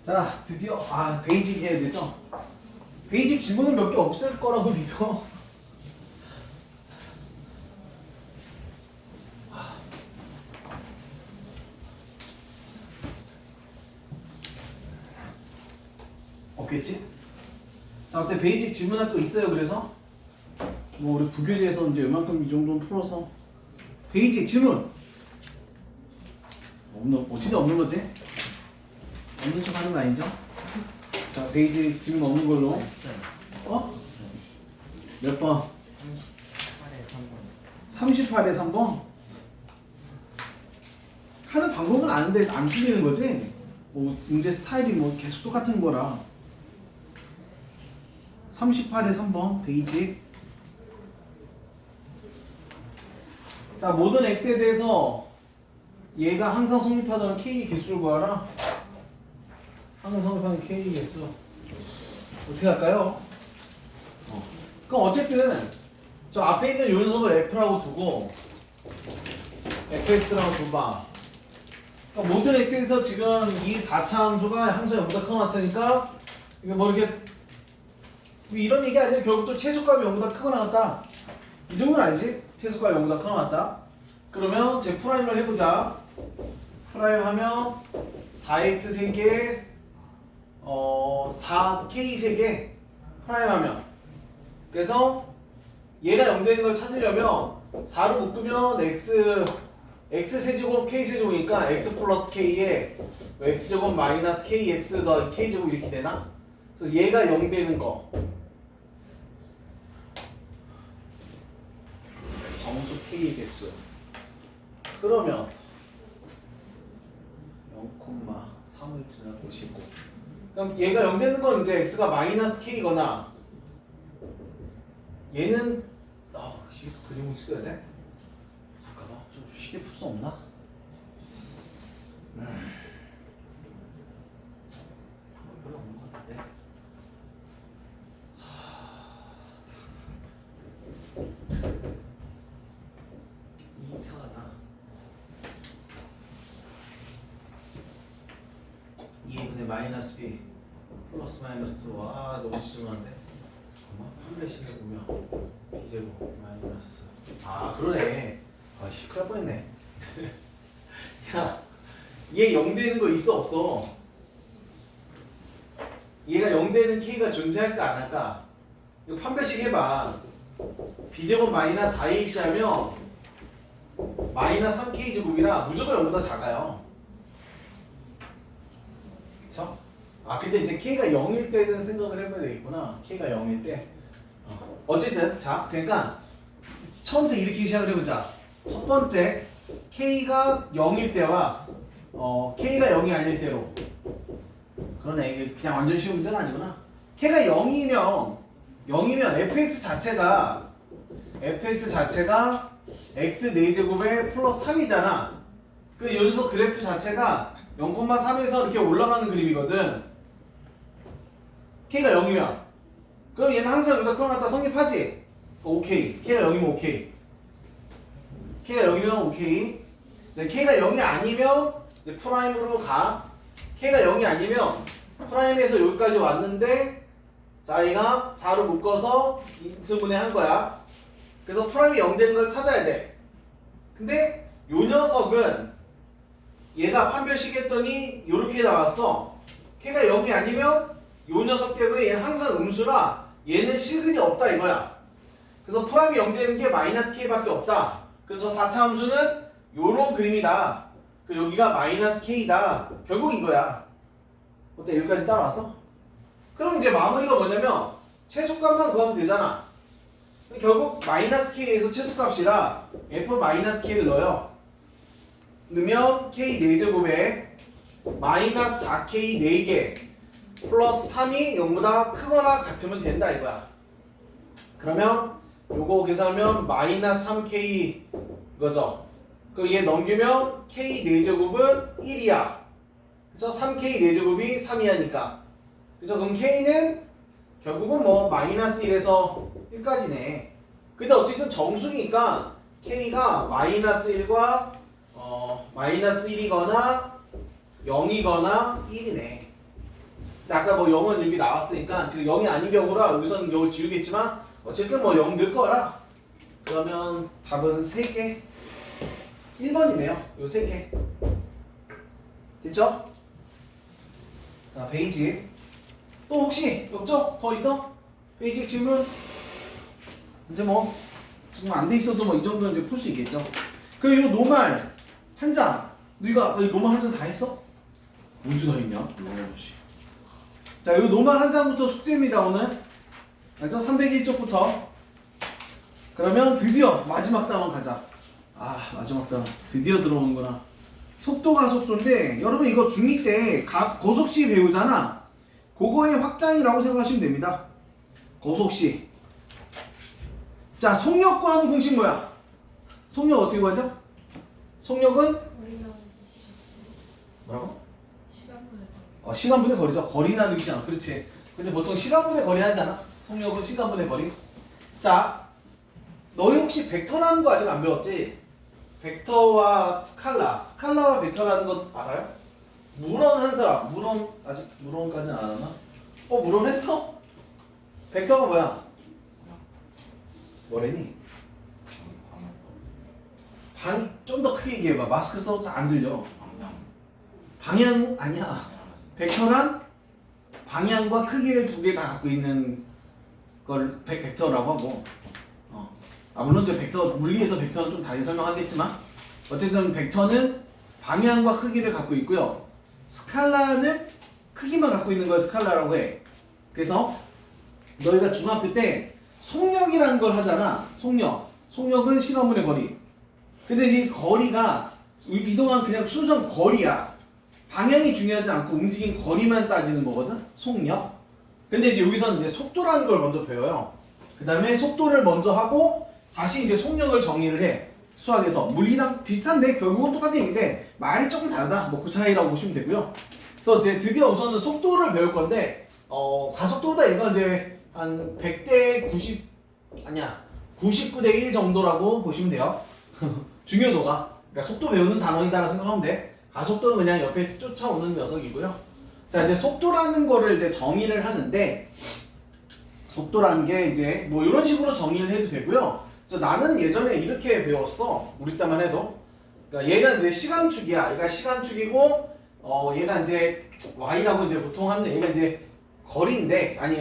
자, 드디어 베이직 해야 되죠? 베이직 지문은 몇 개 없을 거라고 믿어. 없겠지? 자, 어때? 베이직 지문할 거 있어요. 그래서 뭐 우리 부교재에서 이제 이만큼 이 정도는 풀어서 베이직 지문 진짜 없는 거지? 없는 척 하는 거 아니죠? 자, 베이직 지문 없는 걸로. 있어요. 어? 있어요. 몇 번? 38에 3번. 38에 3번? 하는 방법은 아는데 안 틀리는 거지? 뭐 문제 스타일이 뭐 계속 똑같은 거라. 38에 3번 베이직. 자, 모든 x에 대해서 얘가 항상 성립하던 k 개수를 구하라. 항상 성립하는 k 개수 어떻게 할까요? 그럼 어쨌든 저 앞에 있는 요 녀석을 f라고 두고 fx라고 둬봐. 그러니까 모든 x에서 지금 이 4차 함수가 항상 0보다 크거나 같으니까 이게 뭐 이렇게 이런 얘기 아니야. 결국 또 최소값이 0보다 크거나 같다. 이 정도는 알지? 최소값이 0보다 크거나 같다. 그러면 제 프라임을 해보자. 프라임 하면 4x 3개 4k 3개 프라임 하면, 그래서 얘가 0 되는 걸 찾으려면 4로 묶으면 x 세제곱 k 세제곱이니까 x 플러스 k에 x제곱 마이너스 kx 더 k제곱 이렇게 되나? 그래서 얘가 0 되는 거 정수 k 개수. 그러면 0,3을 지나보시고, 그럼 얘가 0 되는 건 이제 x가 마이너스 k거나, 얘는 그림을 써야 돼? 잠깐만, 좀 쉽게 풀 수 없나? 별로 없는 것 같은데. 이상하다. 2분의 마이너스 b 플러스 마이너스. 와, 너무 지저분한데? 잠깐만, 판별식을 보면 b제곱 마이너스. 그러네. 씨, 큰일 날 뻔했네. 야, 얘 0 되는 거 있어 없어? 얘가 0 되는 k가 존재할까 안 할까? 이거 판별식 해봐. b제곱 마이너스 4ac 하면 마이너스 3k 제곱이라 무조건 0보다 작아요. 그쵸? 근데 이제 k가 0일 때는 생각을 해봐야 되겠구나. k가 0일 때. 어쨌든 자, 그러니까 처음부터 이렇게 시작을 해보자. 첫 번째, k가 0일 때와 k가 0이 아닐 때로. 그러네. 이게 그냥 완전 쉬운 문제는 아니구나. k가 0이면 fx 자체가 x 4제곱에 플러스 3이잖아. 그 여기서 그래프 자체가 0,3에서 이렇게 올라가는 그림이거든. k가 0이면 그럼 얘는 항상 여기다 크로나 갖다 성립하지? 오케이. k가 0이면 오케이. k가 0이면 오케이. k가 0이 아니면 이제 프라임으로 가. k가 0이 아니면 프라임에서 여기까지 왔는데, 자, 얘가 4로 묶어서 인수분해 한 거야. 그래서 프라임이 0 되는 걸 찾아야 돼. 근데 요 녀석은 얘가 판별식 했더니 요렇게 나왔어. k가 0이 아니면 요 녀석 때문에 얘는 항상 음수라 얘는 실근이 없다 이거야. 그래서 프라임이 0 되는 게 마이너스 k밖에 없다. 그래서 4차 함수는 요런 그림이다. 여기가 마이너스 k다. 결국 이거야. 어때? 여기까지 따라왔어? 그럼 이제 마무리가 뭐냐면 최소값만 구하면 되잖아. 결국 마이너스 k에서 최소값이라 f 마이너스 k를 넣어요. 넣으면 k 4제곱에 마이너스 4k 4개 플러스 3이 0보다 크거나 같으면 된다 이거야. 그러면 요거 계산하면 마이너스 3k 이거죠. 그럼 얘 넘기면 k 4제곱은 1이야. 그래서 3k 4제곱이 3이하니까. 그래서 그럼 k는 결국은 뭐 마이너스 1에서 1까지네. 근데 어쨌든 정수니까 k가 마이너스 1과 마이너스 1이거나 0이거나 1이네. 근데 아까 뭐 0은 여기 나왔으니까 지금 0이 아닌 경우라 여기서는 0을 지우겠지만 어쨌든 뭐 0 넣을 거라. 그러면 답은 3개. 1번이네요. 요 3개. 됐죠? 자, 베이지. 또 혹시 없죠? 더 있어? 베이직 질문? 이제 뭐 지금 안 돼 있어도 뭐 이 정도는 이제 풀 수 있겠죠. 그리고 이 노말 한 장. 너희가 노말 한 장 다 했어? 언제 다 했냐? 자, 이 노말 한 장부터 숙제입니다 오늘. 알죠? 301쪽부터. 그러면 드디어 마지막 단원 가자. 아, 마지막 단원 드디어 들어오는구나. 속도가 속도인데 여러분 이거 중2 때 고속시 배우잖아. 그거의 확장이라고 생각하시면 됩니다. 고속시. 자, 속력 구하는 공식 뭐야? 속력 어떻게 구하죠? 속력은 뭐라고? 시간분의 거리죠. 거리 나누기 시간. 그렇지. 근데 보통 시간분의 거리 하잖아. 속력은 시간분의 거리. 자, 너희 혹시 벡터라는 거 아직 안 배웠지? 벡터와 스칼라와 벡터라는 거 알아요? 물원 한 사람. 물원 아직 물원까지는 안 하나? 물원 했어? 벡터가 뭐야? 뭐래니? 좀 더 크게 얘기해봐. 마스크 써서 안 들려. 방향 아니야. 벡터란 방향과 크기를 두 개 다 갖고 있는 걸 벡터라고 하고. 물론 이제 벡터 물리에서 벡터는 좀 다르게 설명하겠지만 어쨌든 벡터는 방향과 크기를 갖고 있고요. 스칼라는 크기만 갖고 있는 걸 스칼라라고 해. 그래서 너희가 중학교 때 속력이라는 걸 하잖아. 속력은 시간분의 거리. 근데 이 거리가 이동한 그냥 순수한 거리야. 방향이 중요하지 않고 움직인 거리만 따지는 거거든. 속력. 근데 이제 여기서는 이제 속도라는 걸 먼저 배워요. 그 다음에 속도를 먼저 하고 다시 이제 속력을 정의를 해. 수학에서 물리랑 비슷한데 결국은 똑같은 얘기인데 말이 조금 다르다. 뭐 그 차이라고 보시면 되고요. 그래서 이제 드디어 우선은 속도를 배울 건데 가속도보다 얘가 이제 한 100대 90 아니야 99대 1 정도라고 보시면 돼요. 중요도가. 그러니까 속도 배우는 단원이다라고 생각하면 돼. 가속도는 그냥 옆에 쫓아오는 녀석이고요. 자, 이제 속도라는 거를 이제 정의를 하는데 속도라는 게 이제 뭐 이런 식으로 정의를 해도 되고요. 그래서 나는 예전에 이렇게 배웠어. 우리 때만 해도. 그러니까 얘가 이제 시간축이야. 얘가 시간축이고 얘가 이제 y라고 이제 보통 하면 얘가 이제 거리인데 아니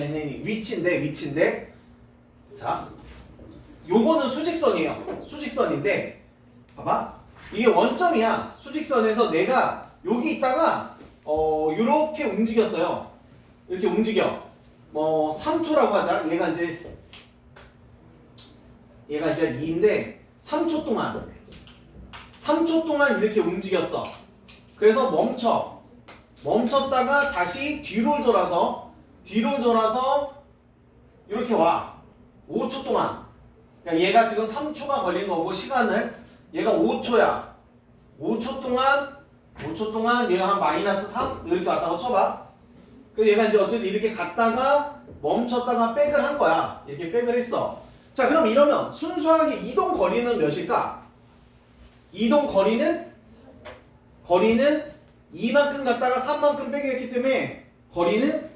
위치인데 자, 요거는 수직선이에요. 수직선인데 봐봐. 이게 원점이야. 수직선에서 내가 여기 있다가 요렇게 움직였어요. 이렇게 움직여. 3초라고 하자. 얘가 이제 2인데 3초 동안 이렇게 움직였어. 그래서 멈췄다가 다시 뒤로 돌아서 이렇게 와. 5초 동안. 그러니까 얘가 지금 3초가 걸린 거고 시간을 얘가 5초야. 5초 동안 얘가 한 마이너스 3 이렇게 왔다고 쳐봐. 그리고 얘가 이제 어쨌든 이렇게 갔다가 멈췄다가 백을 한 거야. 이렇게 백을 했어. 자, 그럼 이러면 순수하게 이동 거리는 몇일까? 이동 거리는 이만큼 갔다가 3만큼 빼기 했기 때문에 거리는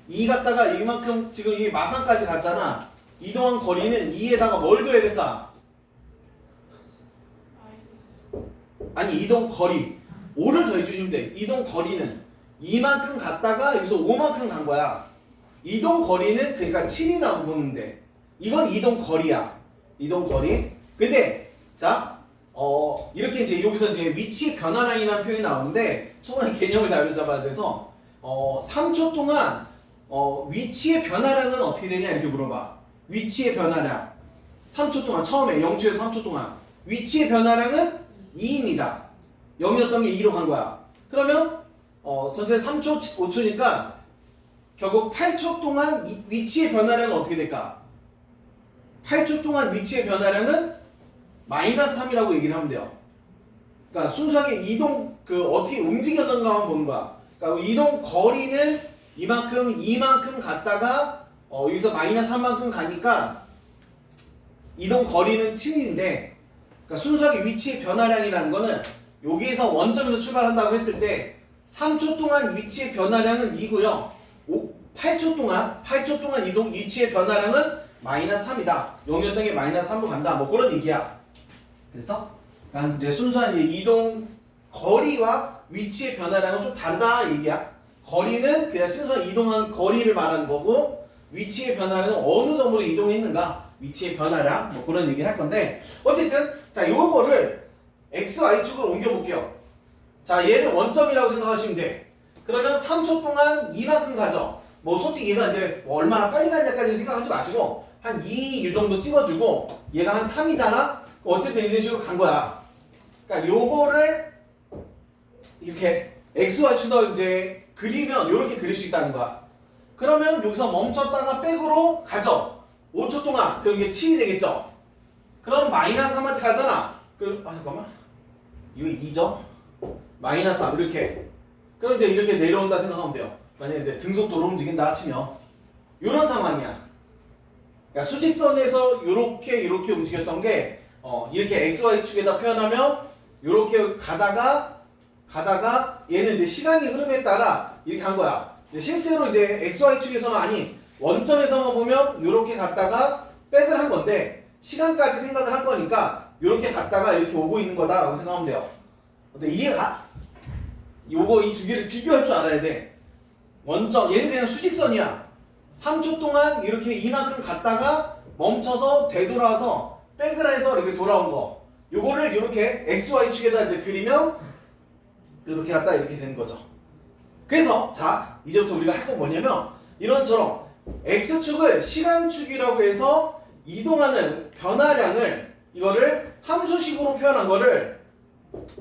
2 갔다가 이만큼 지금 이 마산까지 갔잖아. 이동한 거리는 2에다가 뭘 더해야 될까? 아니, 이동 거리 5를 더해주시면 돼. 이동 거리는 이만큼 갔다가 여기서 5만큼 간 거야. 이동 거리는 그러니까 7이라고 보면 돼. 이건 이동 거리야. 이동 거리. 근데 자, 이렇게 이제 여기서 이제 위치 변화량이라는 표현이 나오는데 처음에 개념을 잘 잡아야 돼서 3초 동안 위치의 변화량은 어떻게 되냐 이렇게 물어봐. 위치의 변화량 3초 동안 처음에 0초에서 3초 동안 위치의 변화량은 2입니다. 0이었던 게 2로 간 거야. 그러면 전체 3초 5초니까 결국 8초 동안 위치의 변화량은 어떻게 될까? 8초 동안 위치의 변화량은 마이너스 3이라고 얘기를 하면 돼요. 그러니까 순수하게 이동 어떻게 움직였던가만 보는 거야. 그러니까 이동 거리는 이만큼 갔다가 여기서 마이너스 3만큼 가니까 이동 거리는 7인데 그러니까 순수하게 위치의 변화량이라는 거는 여기에서 원점에서 출발한다고 했을 때 3초 동안 위치의 변화량은 2고요. 8초 동안 이동 위치의 변화량은 마이너스 3이다. 0이었던 게 마이너스 3으로 간다. 뭐 그런 얘기야. 그래서 이제 순수한 이동 거리와 위치의 변화량은 좀 다르다 얘기야. 거리는 그냥 순수한 이동한 거리를 말하는 거고 위치의 변화량은 어느 점으로 이동했는가 위치의 변화량 뭐 그런 얘기를 할 건데 어쨌든 자 요거를 x, y축으로 옮겨볼게요. 자 얘를 원점이라고 생각하시면 돼. 그러면 3초 동안 이만큼 가죠. 뭐 솔직히 얘가 이제 뭐 얼마나 빨리 가냐까지 생각하지 마시고 한 2 정도 찍어주고 얘가 한 3이잖아? 어쨌든 이런 식으로 간 거야. 그러니까 요거를 이렇게 XY축을 이제 그리면 이렇게 그릴 수 있다는 거야. 그러면 여기서 멈췄다가 백으로 가죠. 5초 동안. 그럼 이게 7이 되겠죠. 그럼 마이너스 3한테 가잖아. 잠깐만. 이거 2죠. 마이너스 3 이렇게. 그럼 이제 이렇게 내려온다 생각하면 돼요. 만약에 이제 등속도로 움직인다 치면 이런 상황이야. 그러니까 수직선에서 이렇게 움직였던 게 이렇게 XY축에다 표현하면 이렇게 가다가 얘는 이제 시간이 흐름에 따라 이렇게 간 거야. 실제로 이제 XY축에서는 아니 원점에서만 보면 이렇게 갔다가 백을 한 건데 시간까지 생각을 한 거니까 이렇게 갔다가 이렇게 오고 있는 거다라고 생각하면 돼요. 근데 이해가? 요거 이 두 개를 비교할 줄 알아야 돼. 원점 얘는 그냥 수직선이야. 3초 동안 이렇게 이만큼 갔다가 멈춰서 되돌아서 백을 해서 이렇게 돌아온 거. 요거를 이렇게 XY축에다 이제 그리면 이렇게 갔다 이렇게 되는 거죠. 그래서 자 이제부터 우리가 할 건 뭐냐면 이런처럼 X축을 시간축이라고 해서 이동하는 변화량을 이거를 함수식으로 표현한 거를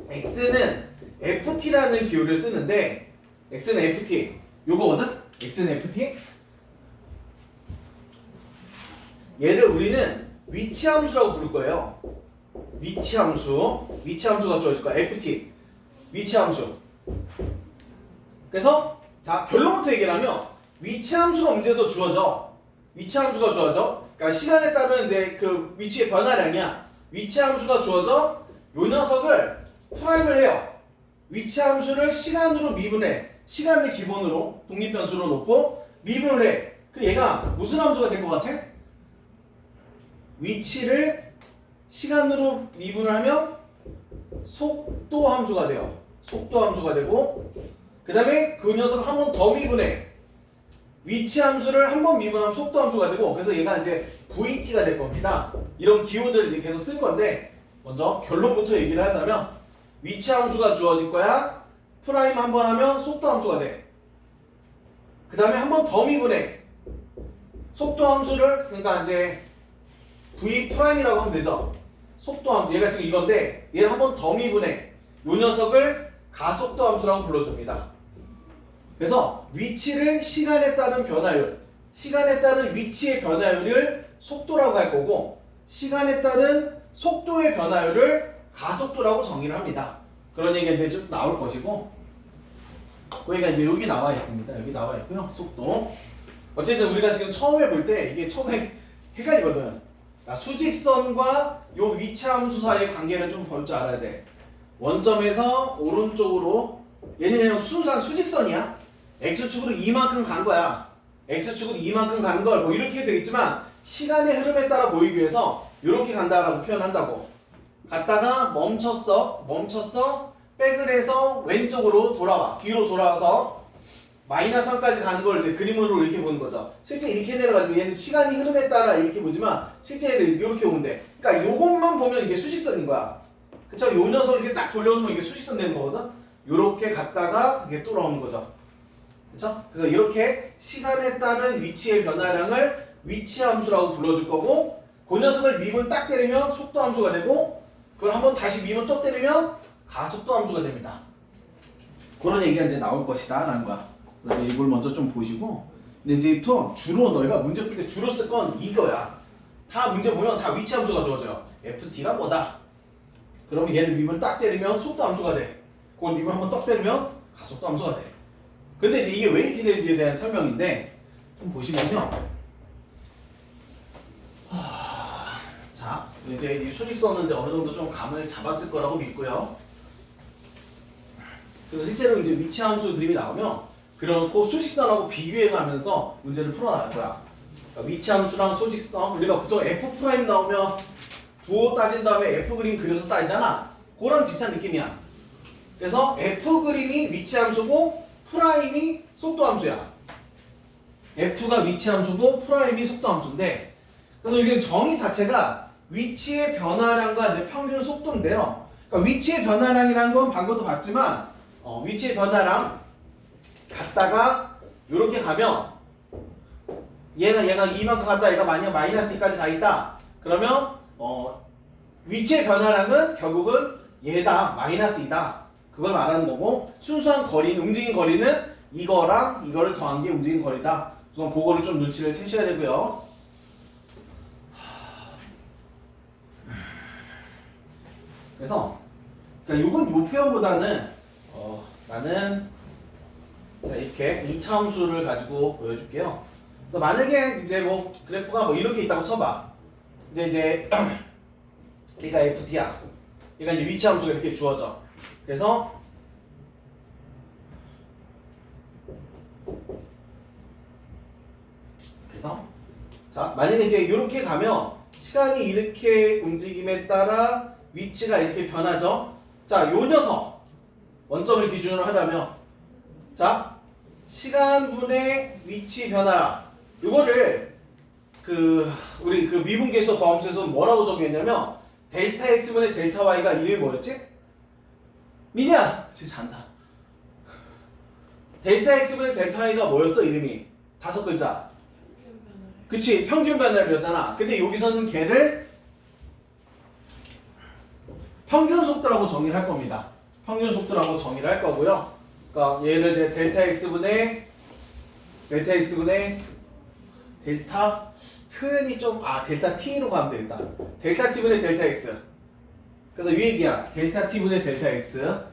X는 FT라는 기호를 쓰는데 X는 FT 요거거든? X는 FT 얘를 우리는 위치함수라고 부를 거예요. 위치함수가 주어질 거야. FT 위치함수. 그래서 자 결론부터 얘기를 하면 위치함수가 문제에서 주어져. 위치함수가 주어져. 그러니까 시간에 따른 이제 그 위치의 변화량이야. 위치함수가 주어져. 요 녀석을 프라임을 해요. 위치함수를 시간으로 미분해. 시간을 기본으로 독립변수로 놓고 미분을 해. 그 얘가 무슨 함수가 될 것 같아? 위치를 시간으로 미분을 하면 속도 함수가 돼요. 속도 함수가 되고 그 다음에 그 녀석을 한 번 더 미분해. 위치 함수를 한 번 미분하면 속도 함수가 되고 그래서 얘가 이제 VT가 될 겁니다. 이런 기호들을 이제 계속 쓸 건데 먼저 결론부터 얘기를 하자면 위치 함수가 주어질 거야. 프라임 한 번 하면 속도 함수가 돼. 그 다음에 한 번 더 미분해. 속도 함수를 그러니까 이제 V 프라임이라고 하면 되죠. 속도 함수 얘가 지금 이건데 얘를 한 번 더 미분해. 요 녀석을 가속도 함수라고 불러줍니다. 그래서 위치를 시간에 따른 변화율, 시간에 따른 위치의 변화율을 속도라고 할 거고 시간에 따른 속도의 변화율을 가속도라고 정의를 합니다. 그런 얘기가 이제 좀 나올 것이고 여기가 이제 여기 나와 있습니다. 여기 나와 있고요. 속도. 어쨌든 우리가 지금 처음에 볼 때 이게 처음에 헷갈리거든. 그러니까 수직선과 요 위치함수 사이의 관계를 좀 볼 줄 알아야 돼. 원점에서 오른쪽으로 얘는 그냥 순수한 수직선이야. X축으로 이만큼 간 거야. X축으로 이만큼 간 걸 뭐 이렇게 되겠지만 시간의 흐름에 따라 보이기 위해서 이렇게 간다라고 표현한다고. 갔다가 멈췄어. 백을 해서 왼쪽으로 돌아와. 뒤로 돌아와서 마이너스 3까지 가는 걸 이제 그림으로 이렇게 보는 거죠. 실제 이렇게 내려가지고 얘는 시간이 흐름에 따라 이렇게 보지만 실제 얘를 이렇게 보면 돼. 그러니까 요것만 보면 이게 수직선인 거야. 그쵸? 요 녀석을 이렇게 딱 돌려놓으면 이게 수직선 되는 거거든? 요렇게 갔다가 이게 돌아오는 거죠. 그쵸? 그래서 이렇게 시간에 따른 위치의 변화량을 위치함수라고 불러줄 거고 그 녀석을 미분 딱 때리면 속도함수가 되고 그걸 한번 다시 미분 또 때리면 가속도함수가 됩니다. 그런 얘기가 이제 나올 것이다 라는 거야. 그래서 이제 이걸 먼저 좀 보시고 근데 이제부터 주로 너희가 문제 풀 때 주로 쓸 건 이거야. 다 문제 보면 다 위치함수가 주어져요. FT가 뭐다? 그러면 얘를 미분 딱 때리면 속도함수가 돼. 그걸 미분 한번 떡 때리면 가속도함수가 돼. 근데 이제 이게 왜 이렇게 되는지에 대한 설명인데 좀 보시면요. 자, 이제 이 수직선은 이제 어느 정도 좀 감을 잡았을 거라고 믿고요. 그래서 실제로 이제 위치 함수 그림이 나오면 그려놓고 수직선하고 비교해가면서 문제를 풀어나갈 거야. 그러니까 위치 함수랑 소직선, 우리가 보통 F 프라임 나오면 부호 따진 다음에 F 그림 그려서 따지잖아. 그런 비슷한 느낌이야. 그래서 F 그림이 위치 함수고 프라임이 속도 함수야. F가 위치 함수고 프라임이 속도 함수인데, 그래서 이게 정의 자체가 위치의 변화량과 이제 평균 속도인데요. 그러니까 위치의 변화량이라는 건 방금도 봤지만 위치의 변화량 갔다가 이렇게 가면 얘가 이만큼 갔다 얘가 만약 마이너스 2까지 가 있다. 그러면 위치의 변화량은 결국은 얘다 마이너스 2다. 그걸 말하는 거고, 순수한 거리는 움직인 거리는 이거랑 이거를 더한 게 움직인 거리다. 우선 그거를 좀 눈치를 채셔야 되고요. 그래서 그러니까 요건 요 표현보다는 나는 이렇게 2차 함수를 가지고 보여줄게요. 그래서 만약에 이제 뭐 그래프가 뭐 이렇게 있다고 쳐봐. 이제 얘가 FT야. 얘가 이제 위치 함수가 이렇게 주어져. 그래서 자, 만약에 이제 이렇게 가면 시간이 이렇게 움직임에 따라 위치가 이렇게 변하죠. 자, 요 녀석 원점을 기준으로 하자면, 자, 시간분의 위치 변화, 요거를 우리 미분계수 더함수에서 뭐라고 정의했냐면 델타 x분의 델타 y가 이름이 뭐였지? 미냐? 진짜 잔다. 델타 x분의 델타 y가 뭐였어 이름이? 5글자. 그치, 평균 변화량이었잖아. 근데 여기서는 걔를 평균 속도라고 정의를 할 겁니다. 평균 속도라고 정의를 할 거고요. 그러니까 얘를 이제 델타 x분의 델타 표현이 좀 델타 t로 가면 되겠다. 델타 t분의 델타 x. 그래서 이 얘기야. 델타 t분의 델타 x.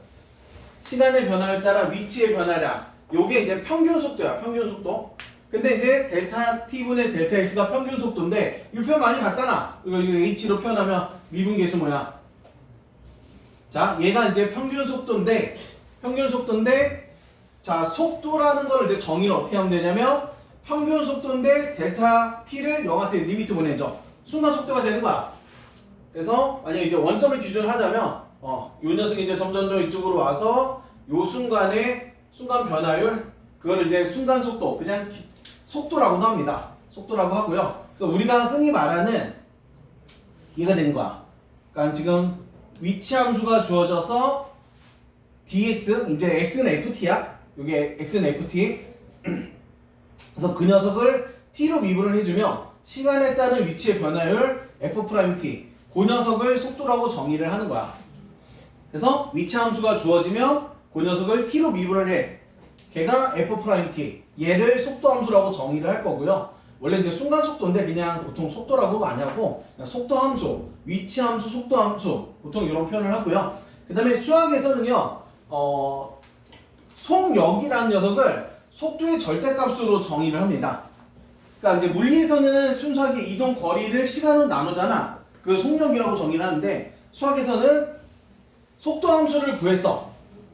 시간의 변화에 따라 위치의 변화량. 요게 이제 평균 속도야. 평균 속도. 근데 이제 델타 t분의 델타 x가 평균 속도인데 이 표현 많이 봤잖아. 이거 h로 표현하면 미분계수 뭐야? 자, 얘가 이제 평균 속도인데 자, 속도라는 걸 이제 정의를 어떻게 하면 되냐면 평균 속도인데 델타 t를 0한테 리미트 보내죠. 순간 속도가 되는 거야. 그래서 만약에 이제 원점을 기준으로 하자면 요 녀석이 이제 점점 이쪽으로 와서 요 순간의 순간 변화율, 그걸 이제 순간 속도, 그냥 속도라고도 합니다. 속도라고 하고요. 그래서 우리가 흔히 말하는 얘가 되는 거야. 그러니까 지금 위치 함수가 주어져서 dx, 이제 x는 ft야. 이게 x는 ft. 그래서 그 녀석을 t로 미분을 해주면 시간에 따른 위치의 변화율 f''t, 그 녀석을 속도라고 정의를 하는 거야. 그래서 위치 함수가 주어지면 그 녀석을 t로 미분을 해. 걔가 f''t, 얘를 속도 함수라고 정의를 할 거고요. 원래 이제 순간 속도인데 그냥 보통 속도라고 많이 하고 그냥 속도 함수, 위치 함수, 속도 함수 보통 이런 표현을 하고요. 그 다음에 수학에서는요, 속력이라는 녀석을 속도의 절대값으로 정의를 합니다. 그러니까 이제 물리에서는 순수하게 이동 거리를 시간으로 나누잖아. 그 속력이라고 정의를 하는데 수학에서는 속도 함수를 구했어.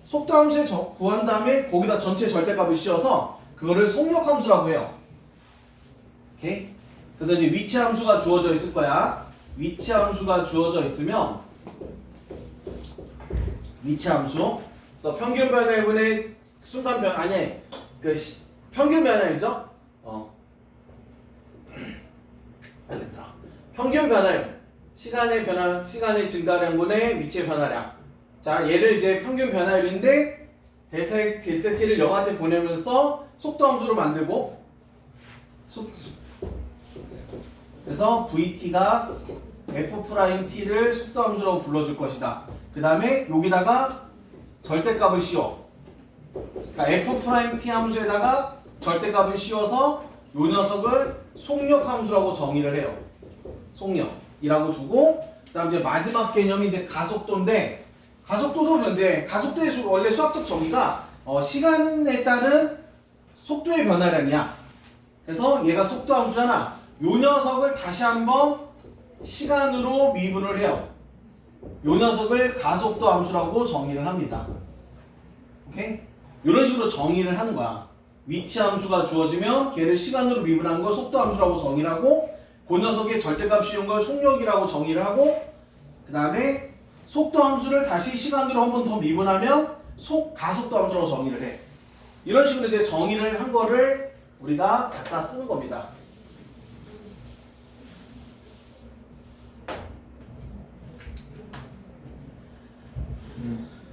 속도 함수를 구한 다음에 거기다 전체 절대값을 씌워서 그거를 속력 함수라고 해요. 오케이? 그래서 이제 위치 함수가 주어져 있을 거야. 위치 함수가 주어져 있으면 위치 함수. 그래서 평균 변화율분의 순간 변화, 아니 평균 변화율이죠? 평균 변화율, 시간의 변화, 시간의 증가량분의 위치의 변화량. 자, 얘를 이제 평균 변화율인데 델타 t를 0한테 보내면서 속도 함수로 만들고, 그래서 vt가 f't를 속도 함수라고 불러줄 것이다. 그 다음에 여기다가 절대값을 씌워. 그러니까 f't 함수에다가 절대값을 씌워서 요 녀석을 속력 함수라고 정의를 해요. 속력이라고 두고, 그 다음 이제 마지막 개념이 이제 가속도인데, 가속도도 이제 가속도의 원래 수학적 정의가 시간에 따른 속도의 변화량이야. 그래서 얘가 속도 함수잖아. 요 녀석을 다시 한번 시간으로 미분을 해요. 요 녀석을 가속도 함수라고 정의를 합니다. 오케이? 이런 식으로 정의를 하는 거야. 위치 함수가 주어지면 걔를 시간으로 미분한 걸 속도 함수라고 정의를 하고 그 녀석의 절대값 씌운 걸 속력이라고 정의를 하고 그 다음에 속도 함수를 다시 시간으로 한 번 더 미분하면 가속도 함수라고 정의를 해. 이런 식으로 이제 정의를 한 거를 우리가 갖다 쓰는 겁니다.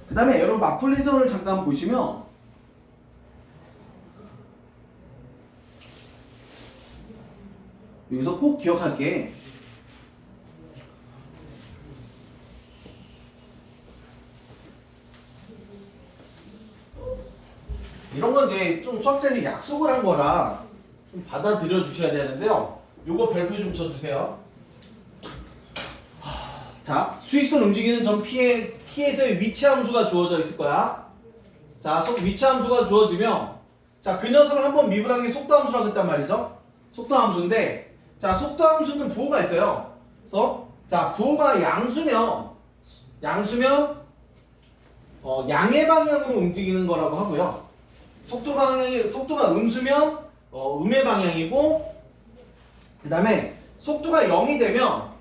그 다음에 여러분 마플레이선을 잠깐 보시면 여기서 꼭 기억할 게 이런 건 이제 좀 수학자들이 약속을 한 거라 좀 받아들여 주셔야 되는데요. 요거 별표 좀 쳐주세요. 자, 수직선 움직이는 점 T에서의 위치 함수가 주어져 있을 거야. 자, 위치 함수가 주어지면 자, 그 녀석을 한번 미분한 게 속도 함수라고 했단 말이죠. 속도 함수인데 자, 속도 함수는 부호가 있어요. 그래서 자, 부호가 양수면 양의 방향으로 움직이는 거라고 하고요. 속도가 음수면 음의 방향이고 그 다음에 속도가 0이 되면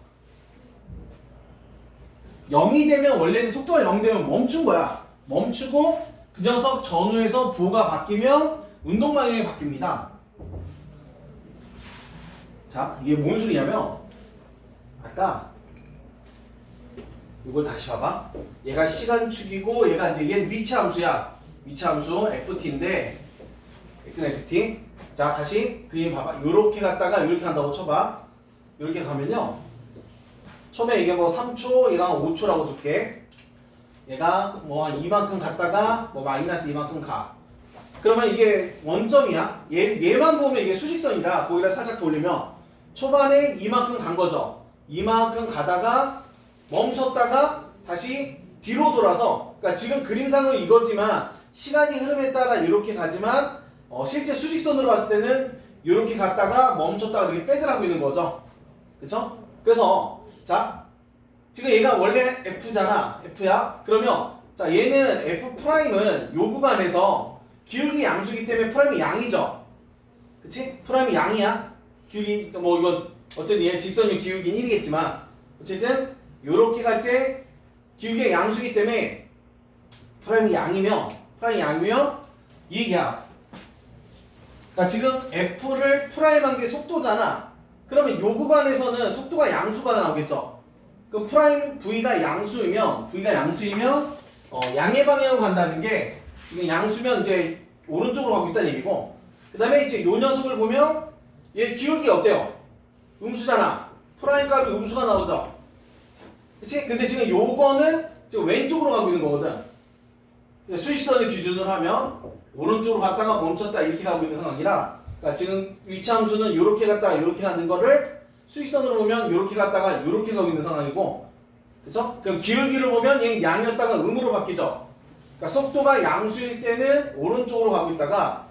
원래는 속도가 0 되면 멈춘 거야. 멈추고 그 녀석 전후에서 부호가 바뀌면 운동 방향이 바뀝니다. 자, 이게 뭔 소리냐면 아까 이걸 다시 봐봐. 얘가 시간축이고 얘가 이제 얘는 위치 함수야. 위치 함수 ft인데 x는 ft. 자, 다시 그림 봐봐. 요렇게 갔다가 요렇게 간다고 쳐봐. 요렇게 가면요. 처음에 이게 뭐 3초, 얘가 5초라고 둘게. 얘가 뭐 한 이만큼 갔다가 뭐 마이너스 이만큼 가. 그러면 이게 원점이야. 얘만 보면 이게 수직선이라 거기다 살짝 돌리면 초반에 이만큼 간 거죠. 이만큼 가다가 멈췄다가 다시 뒤로 돌아서 그러니까 지금 그림상은 이거지만 시간이 흐름에 따라 이렇게 가지만 실제 수직선으로 봤을 때는 이렇게 갔다가 멈췄다가 이렇게 백을 있는 거죠. 그쵸? 그래서 자 지금 얘가 원래 F잖아. F야. 그러면 자 얘는 F'은 요 구간에서 기울기 양수기 때문에 프라임이 양이죠. 그치? 프라임이 양이야. 기울기 뭐 이건 어쨌든 얘 직선이 기울기는 1이겠지만 어쨌든 요렇게 갈 때 기울기가 양수기 때문에 프라임이 양이면 이 얘기야. 그러니까 지금 F를 프라임한 게 속도잖아. 그러면 요 구간에서는 속도가 양수가 나오겠죠. 그럼 프라임 V가 양수이면 양의 방향으로 간다는 게 지금 양수면 이제 오른쪽으로 가고 있다는 얘기고 그 다음에 이제 요 녀석을 보면 얘 기울기 어때요? 음수잖아. 프라임 값이 음수가 나오죠. 그치? 근데 지금 요거는 지금 왼쪽으로 가고 있는 거거든. 수직선을 기준으로 하면 오른쪽으로 갔다가 멈췄다 이렇게 가고 있는 상황이라 그러니까 지금 위치함수는 이렇게 갔다가 이렇게 가는 거를 수직선으로 보면 이렇게 갔다가 이렇게 가고 있는 상황이고 그쵸? 그럼 기울기를 보면 얘 양이었다가 음으로 바뀌죠. 그러니까 속도가 양수일 때는 오른쪽으로 가고 있다가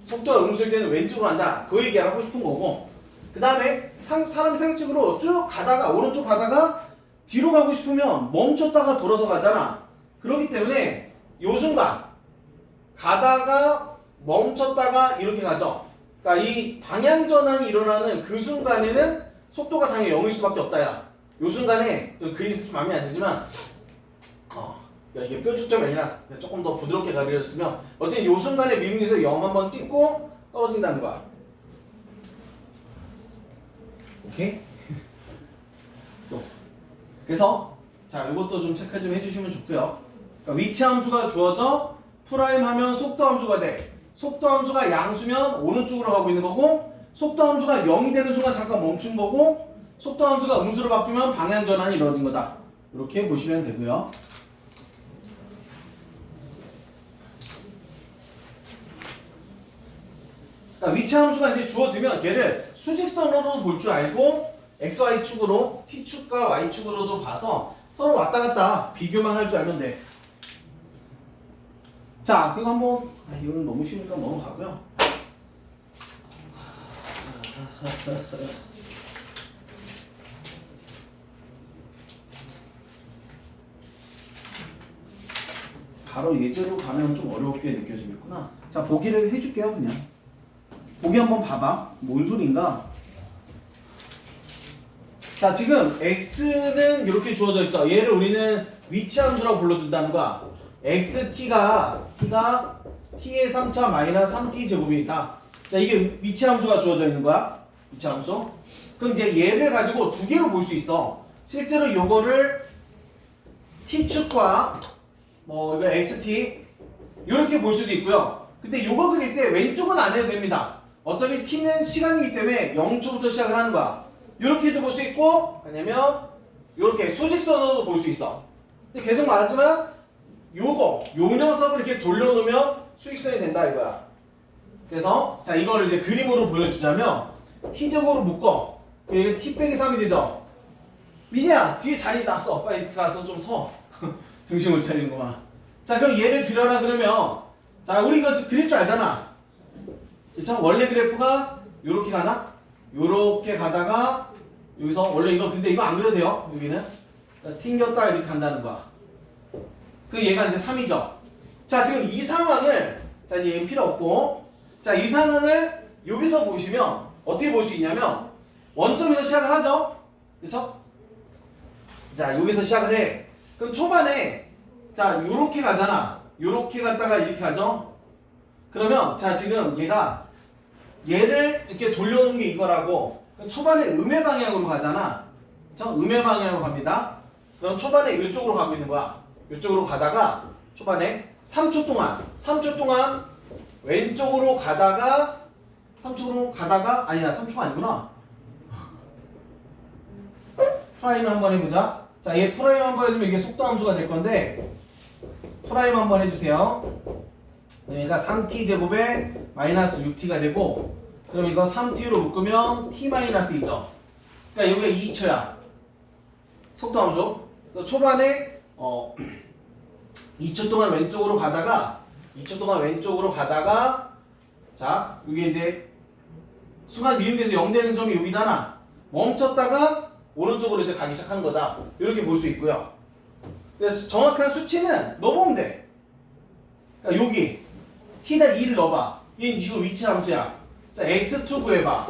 속도가 음수일 때는 왼쪽으로 간다. 그 얘기를 하고 싶은 거고 그 다음에 사람이 상식적으로 쭉 가다가 오른쪽 가다가 뒤로 가고 싶으면 멈췄다가 돌아서 가잖아. 그렇기 때문에 요 순간 가다가 멈췄다가 이렇게 가죠. 그러니까 이 방향 전환이 일어나는 그 순간에는 속도가 당연히 0일 수밖에 없다. 야. 요 순간에 그림이 좀 마음에 안 들지만 이게 뾰족점이 아니라 조금 더 부드럽게 그려졌으면 어쨌든 요 순간에 미분에서 0 한번 찍고 떨어진다는 거야. 오케이? 또 그래서 자 이것도 좀 체크 좀 해주시면 좋고요. 그러니까 위치 함수가 주어져 프라임 하면 속도 함수가 돼. 속도 함수가 양수면 오른쪽으로 가고 있는 거고 속도 함수가 0이 되는 순간 잠깐 멈춘 거고 속도 함수가 음수로 바뀌면 방향 전환이 이루어진 거다. 이렇게 보시면 되고요. 그러니까 위치 함수가 이제 주어지면 걔를 수직선으로도 볼 줄 알고 XY축으로 T축과 Y축으로도 봐서 서로 왔다 갔다 비교만 할 줄 알면 돼. 자, 그리고 한번 이거는 너무 쉬우니까 넘어가고요. 바로 예제로 가면 좀 어렵게 느껴지겠구나. 자, 보기를 해줄게요, 그냥. 보기 한번 봐봐. 뭔 소린가? 자, 지금 x는 이렇게 주어져 있죠. 얘를 우리는 위치 함수라고 불러준다는 거야. t가 t의 3차 마이너스 3t 제곱이다. 자, 이게 위치 함수가 주어져 있는 거야. 위치 함수. 그럼 이제 얘를 가지고 두 개로 볼 수 있어. 실제로 요거를 t축과 뭐 이거 xt 이렇게 볼 수도 있고요. 근데 요거 그릴 때 왼쪽은 안 해도 됩니다. 어차피 t는 시간이기 때문에 0초부터 시작을 하는 거야. 이렇게도 볼 수 있고 아니면 이렇게 수직선으로도 볼 수 있어. 근데 계속 말하지만 요 녀석을 이렇게 돌려놓으면 수직선이 된다 이거야. 그래서 자, 이거를 이제 그림으로 보여주자면 t제곱으로 묶어. 이게 t 빼기 3이 되죠. 민희야, 뒤에 자리 났어. 빨리 가서 좀 서. 정신 못 차리는구만. 자, 그럼 얘를 그려라 그러면 자, 우리 이거 그릴 줄 알잖아. 그쵸? 원래 그래프가 요렇게 가나? 요렇게 가다가 여기서 원래 이거 근데 이거 안 그려도 돼요. 여기는 튕겼다 이렇게 간다는 거야. 그 얘가 이제 3이죠. 자, 지금 이 상황을 자, 이제 얘는 필요 없고 자, 이 상황을 여기서 보시면 어떻게 볼 수 있냐면 원점에서 시작을 하죠. 그쵸? 자, 여기서 시작을 해. 그럼 초반에 자, 요렇게 가잖아. 요렇게 갔다가 이렇게 가죠. 그러면 자, 지금 얘를 이렇게 돌려놓은 게 이거라고. 그럼 초반에 음의 방향으로 가잖아. 그쵸? 음의 방향으로 갑니다. 그럼 초반에 이쪽으로 가고 있는 거야. 이쪽으로 가다가 초반에 3초 동안 왼쪽으로 가다가 3초로 가다가 아니야, 3초가 아니구나. 프라임 한번 해보자. 자, 얘 프라임 한번 해주면 이게 속도 함수가 될 건데 프라임 한번 해주세요. 그러니까 3t 제곱에 마이너스 6t가 되고 그럼 이거 3t로 묶으면 t 마이너스 2죠. 그러니까 여기가 2초야. 속도 함수. 초반에 2초 동안 왼쪽으로 가다가 자, 이게 이제 순간 미분계에서 0 되는 점이 여기잖아. 멈췄다가 오른쪽으로 이제 가기 시작하는 거다. 이렇게 볼 수 있고요. 그래서 정확한 수치는 넣어보면 돼. 그러니까 여기 t다 2를 넣어봐. 얘는 지금 위치 함수야. 자, x2 구해봐.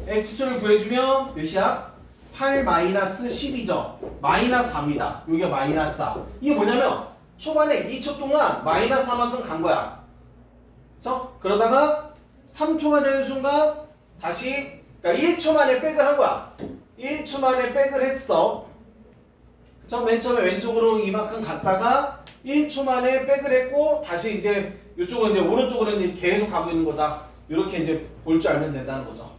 x2를 구해주면 몇이야? 8 마이너스 10이죠. 마이너스 4입니다. 여기가 마이너스 4. 이게 뭐냐면 초반에 2초 동안 마이너스 4만큼 간 거야. 그쵸? 그러다가 3초가 되는 순간 다시 그러니까 1초 만에 백을 한 거야. 1초 만에 백을 했어. 그쵸? 맨 처음에 왼쪽으로 이만큼 갔다가 1초 만에 백을 했고 다시 이제 이쪽은 이제 오른쪽으로 이제 계속 가고 있는 거다. 이렇게 이제 볼 줄 알면 된다는 거죠.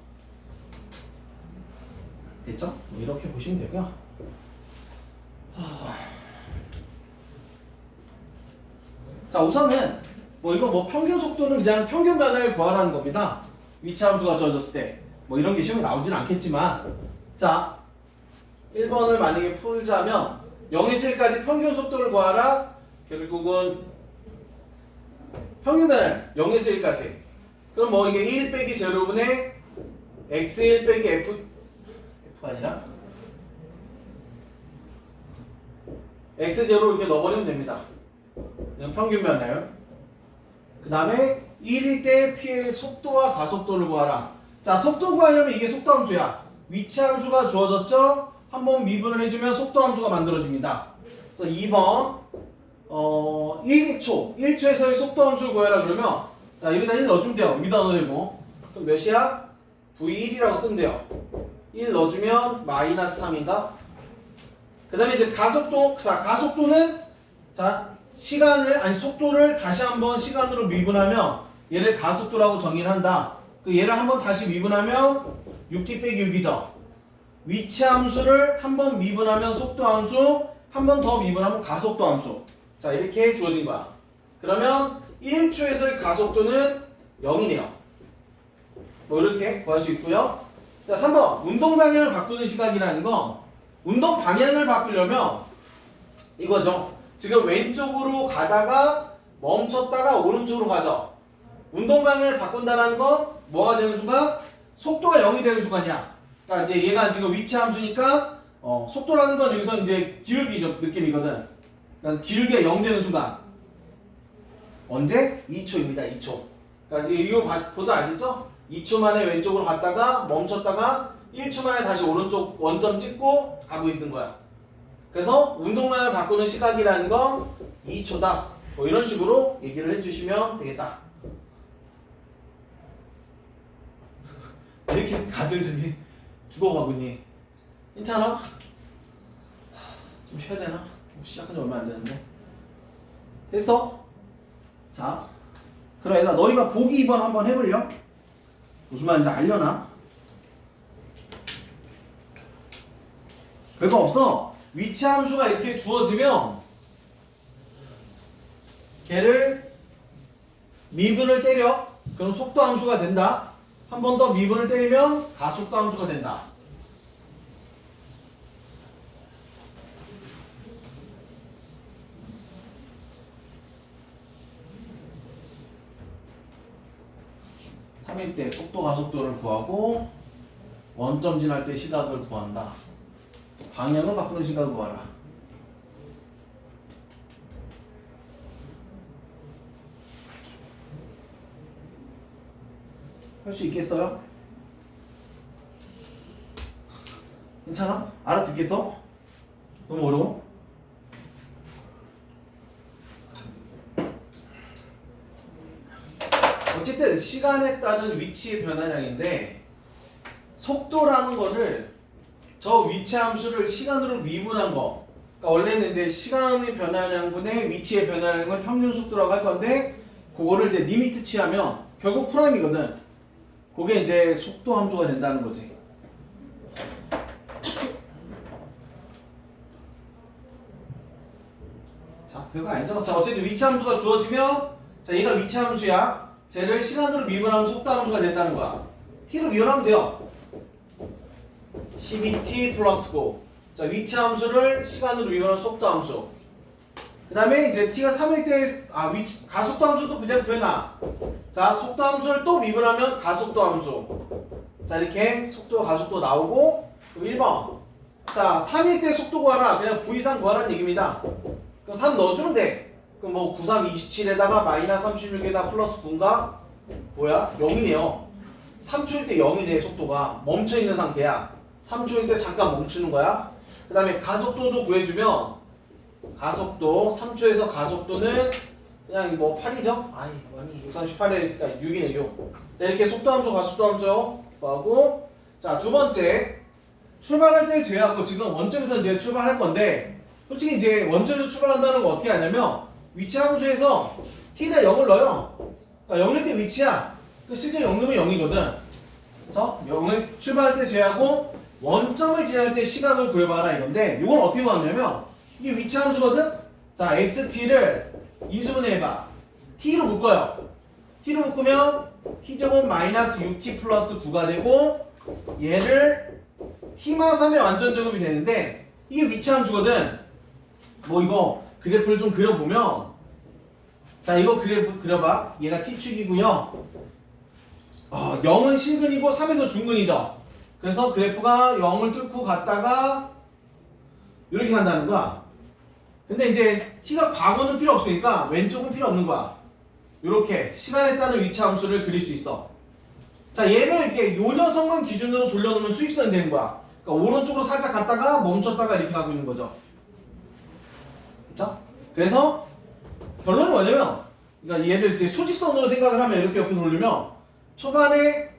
됐죠? 뭐 이렇게 보시면 되고요. 자, 우선은 뭐 이거 뭐 평균 속도는 그냥 평균 변화를 구하라는 겁니다. 위치 함수가 주어졌을 때 뭐 이런 게 시험에 나오지는 않겠지만 자, 1번을 만약에 풀자면 0에서 1까지 평균 속도를 구하라. 결국은 평균 변화를 0에서 1까지. 그럼 뭐 이게 1 빼기 제로분의 x1 빼기 f가 아니라 x0 이렇게 넣어버리면 됩니다. 그냥 평균 변화율. 그 다음에 1일 때 p의 속도와 가속도를 구하라. 자, 속도 구하려면 이게 속도 함수야. 위치 함수가 주어졌죠? 한번 미분을 해주면 속도 함수가 만들어집니다. 그래서 2번 1초에서의 속도 함수를 구해라 그러면 자, 여기다 1 넣어주면 돼요. 여기다 넣어내고 그럼 몇이야? v1이라고 쓰면 돼요. 1 넣어주면 마이너스 3인가? 그 다음에 이제 가속도. 자, 가속도는 자, 속도를 다시 한번 시간으로 미분하면 얘를 가속도라고 정의를 한다. 그 얘를 한번 다시 미분하면 6t 빼기 6이죠. 위치 함수를 한번 미분하면 속도 함수, 한 번 더 미분하면 가속도 함수. 자, 이렇게 주어진 거야. 그러면 1초에서의 가속도는 0이네요. 뭐 이렇게 구할 수 있고요. 자, 3번 운동 방향을 바꾸는 시각이라는 건 운동 방향을 바꾸려면 이거죠. 지금 왼쪽으로 가다가 멈췄다가 오른쪽으로 가죠. 운동 방향을 바꾼다는 건 뭐가 되는 순간? 속도가 0이 되는 순간이야. 그러니까 이제 얘가 지금 위치 함수니까 속도라는 건 여기서 이제 기울기 느낌이거든. 그러니까 기울기가 0 되는 순간. 언제? 2초입니다. 2초. 그러니까 이제 이거 보도 알겠죠? 2초 만에 왼쪽으로 갔다가 멈췄다가 1초 만에 다시 오른쪽 원점 찍고 가고 있는 거야. 그래서 운동량을 바꾸는 시각이라는 건 2초다. 뭐 이런 식으로 얘기를 해주시면 되겠다. 왜 이렇게 다들 저기 죽어가고 있니? 괜찮아? 좀 쉬어야 되나? 시작한 지 얼마 안 되는데. 됐어? 자, 그럼 얘들아 너희가 보기 2번 한번 해볼려? 무슨 말인지 알려나? 별거 없어. 위치 함수가 이렇게 주어지면 걔를 미분을 때려. 그럼 속도 함수가 된다. 한 번 더 미분을 때리면 가속도 함수가 된다. 때 속도 가속도를 구하고 원점 지날 때 시각을 구한다. 방향을 바꾸는 시각을 구하라. 할 수 있겠어요? 괜찮아? 알아듣겠어? 너무 어려워? 어쨌든 시간에 따른 위치의 변화량인데 속도라는 거를 저 위치 함수를 시간으로 미분한 거, 그러니까 원래는 이제 시간의 변화량분의 위치의 변화량을 평균 속도라고 할 건데 그거를 이제 리미트 취하면 결국 프라임이거든. 그게 이제 속도 함수가 된다는 거지. 자, 별거 아니죠? 자, 어쨌든 위치 함수가 주어지면 자, 얘가 위치 함수야. 쟤를 시간으로 미분하면 속도 함수가 된다는 거야. t로 미분하면 돼요. 12t 플러스 9. 자, 위치 함수를 시간으로 미분하면 속도 함수. 그 다음에 이제 t가 3일 때 위치 가속도 함수도 그냥 구해놔. 자, 속도 함수를 또 미분하면 가속도 함수. 자, 이렇게 속도 가속도 나오고. 그럼 1번. 자, 3일 때 속도 구하라. 그냥 v 이상 구하라는 얘기입니다. 그럼 3 넣어주면 돼. 그럼 뭐 93, 27에다가 마이너스 36에다 플러스 9인가? 뭐야? 0이네요. 3초일 때 0이네, 속도가. 멈춰있는 상태야. 3초일 때 잠깐 멈추는 거야. 그 다음에 가속도도 구해주면 가속도, 3초에서 가속도는 그냥 뭐 8이죠? 아니 638이니까 6이네 6. 자, 이렇게 속도 함수, 가속도 함수 구하고. 자, 두 번째 출발할 때 제외하고 지금 원점에서 이제 출발할 건데 솔직히 이제 원점에서 출발한다는 거 어떻게 하냐면 위치 함수에서 t가 0을 넣어요. 그러니까 0일 때 위치야. 실제 0 넣으면 0이거든. 그래서 0을 출발할 때 제외하고 원점을 지날 때 시각을 구해봐라 이건데 이건 어떻게 구하냐면 이게 위치 함수거든? 자, xt를 이수분해해봐. t로 묶어요. t로 묶으면 t제곱 마이너스 6t 플러스 9가 되고 얘를 t마3의 완전제곱이 되는데 이게 위치 함수거든. 뭐 이거 그래프를 좀 그려보면 자, 이거 그래프 그려봐. 얘가 t축이고요. 0은 실근이고 3에서 중근이죠. 그래서 그래프가 0을 뚫고 갔다가 이렇게 간다는 거야. 근데 이제 t가 과거는 필요 없으니까 왼쪽은 필요 없는 거야. 이렇게 시간에 따른 위치 함수를 그릴 수 있어. 자, 얘를 이렇게 요 녀석만 기준으로 돌려놓으면 수직선이 되는 거야. 그러니까 오른쪽으로 살짝 갔다가 멈췄다가 이렇게 가고 있는 거죠. 그쵸? 그래서 결론이 뭐냐면 그러니까 얘를 이제 수직선으로 생각을 하면 이렇게 옆에 돌리면 초반에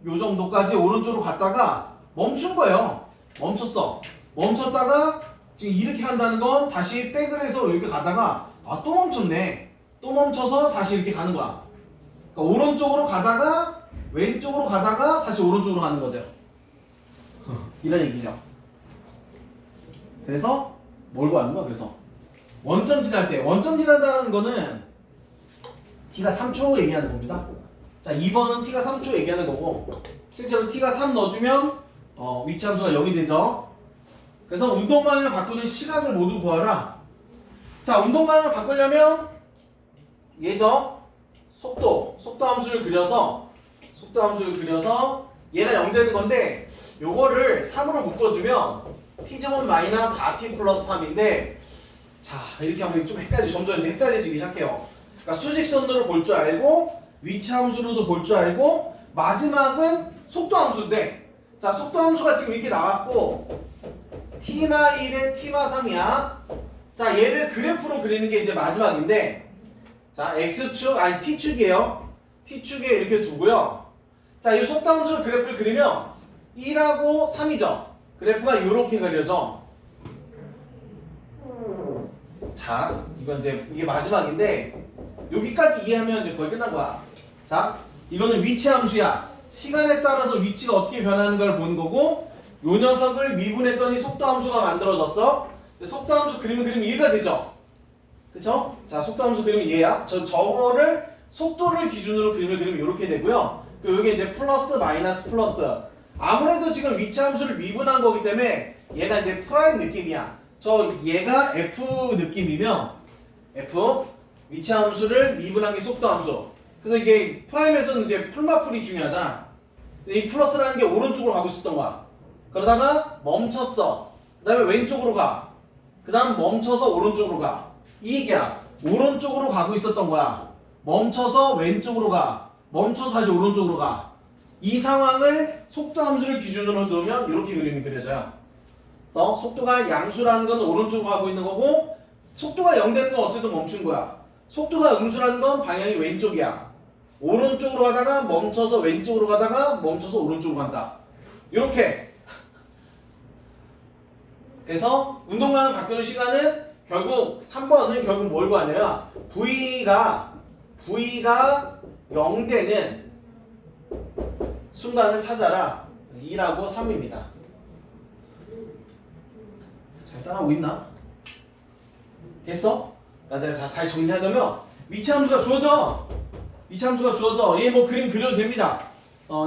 요 정도까지 오른쪽으로 갔다가 멈춘 거예요. 멈췄어. 멈췄다가 지금 이렇게 한다는 건 다시 백을 해서 이렇게 가다가 또 멈췄네. 또 멈춰서 다시 이렇게 가는 거야. 그러니까 오른쪽으로 가다가 왼쪽으로 가다가 다시 오른쪽으로 가는 거죠. 이런 얘기죠. 그래서 뭘 구하는 거야? 그래서 원점 지날 때 원점 지난다는 거는 t가 3초 얘기하는 겁니다. 자, 2번은 t가 3초 얘기하는 거고 실제로 t가 3 넣어주면 위치 함수가 0이 되죠. 그래서 운동 방향을 바꾸는 시각을 모두 구하라. 자, 운동 방향을 바꾸려면 얘죠. 속도 함수를 그려서 얘가 0 되는 건데 요거를 3으로 묶어주면 t제곱 마이너스 4t 플러스 3인데 자, 이렇게 하면 좀 점점 이제 헷갈려지기 시작해요. 그러니까 수직선으로 볼 줄 알고 위치 함수로도 볼 줄 알고 마지막은 속도 함수인데 자 속도 함수가 지금 이렇게 나왔고 t-1에 t-3이야. 자 얘를 그래프로 그리는 게 이제 마지막인데 자 x축 아니 t축이에요. t축에 이렇게 두고요. 자 이 속도 함수 그래프를 그리면 1하고 3이죠. 그래프가 이렇게 그려져. 자 이건 이제 이게 마지막인데 여기까지 이해하면 이제 거의 끝난 거야. 자 이거는 위치 함수야. 시간에 따라서 위치가 어떻게 변하는 걸 보는 거고 요 녀석을 미분했더니 속도 함수가 만들어졌어. 속도 함수 그리면 이해가 되죠? 그쵸? 자 속도 함수 그리면 이해야. 저거를 속도를 기준으로 그리면 이렇게 되고요. 그리고 여기 이제 플러스 마이너스 플러스 아무래도 지금 위치 함수를 미분한 거기 때문에 얘가 이제 프라임 느낌이야. 얘가 F 느낌이면 F 위치 함수를 미분한 게 속도 함수. 그래서 이게 프라임에서는 이제 풀마풀이 중요하잖아. 이 플러스라는 게 오른쪽으로 가고 있었던 거야. 그러다가 멈췄어. 그 다음에 왼쪽으로 가. 그 다음 멈춰서 오른쪽으로 가. 이 얘기야. 오른쪽으로 가고 있었던 거야. 멈춰서 왼쪽으로 가. 멈춰서 다시 오른쪽으로 가. 이 상황을 속도 함수를 기준으로 두면 이렇게 그림이 그려져요. 그래서 속도가 양수라는 건 오른쪽으로 가고 있는 거고 속도가 0 되는 건 어쨌든 멈춘 거야. 속도가 음수라는 건 방향이 왼쪽이야. 오른쪽으로 가다가 멈춰서 왼쪽으로 가다가 멈춰서 오른쪽으로 간다. 이렇게. 그래서 운동량을 바꾸는 시간은 결국 3번은 결국 뭘 구하냐면 V가 0 되는 순간을 찾아라. 2라고 3입니다. 잘 따라오고 있나? 됐어? 다 잘 정리하자면 위치 함수가 주어져. 얘 뭐 그림 그려도 됩니다.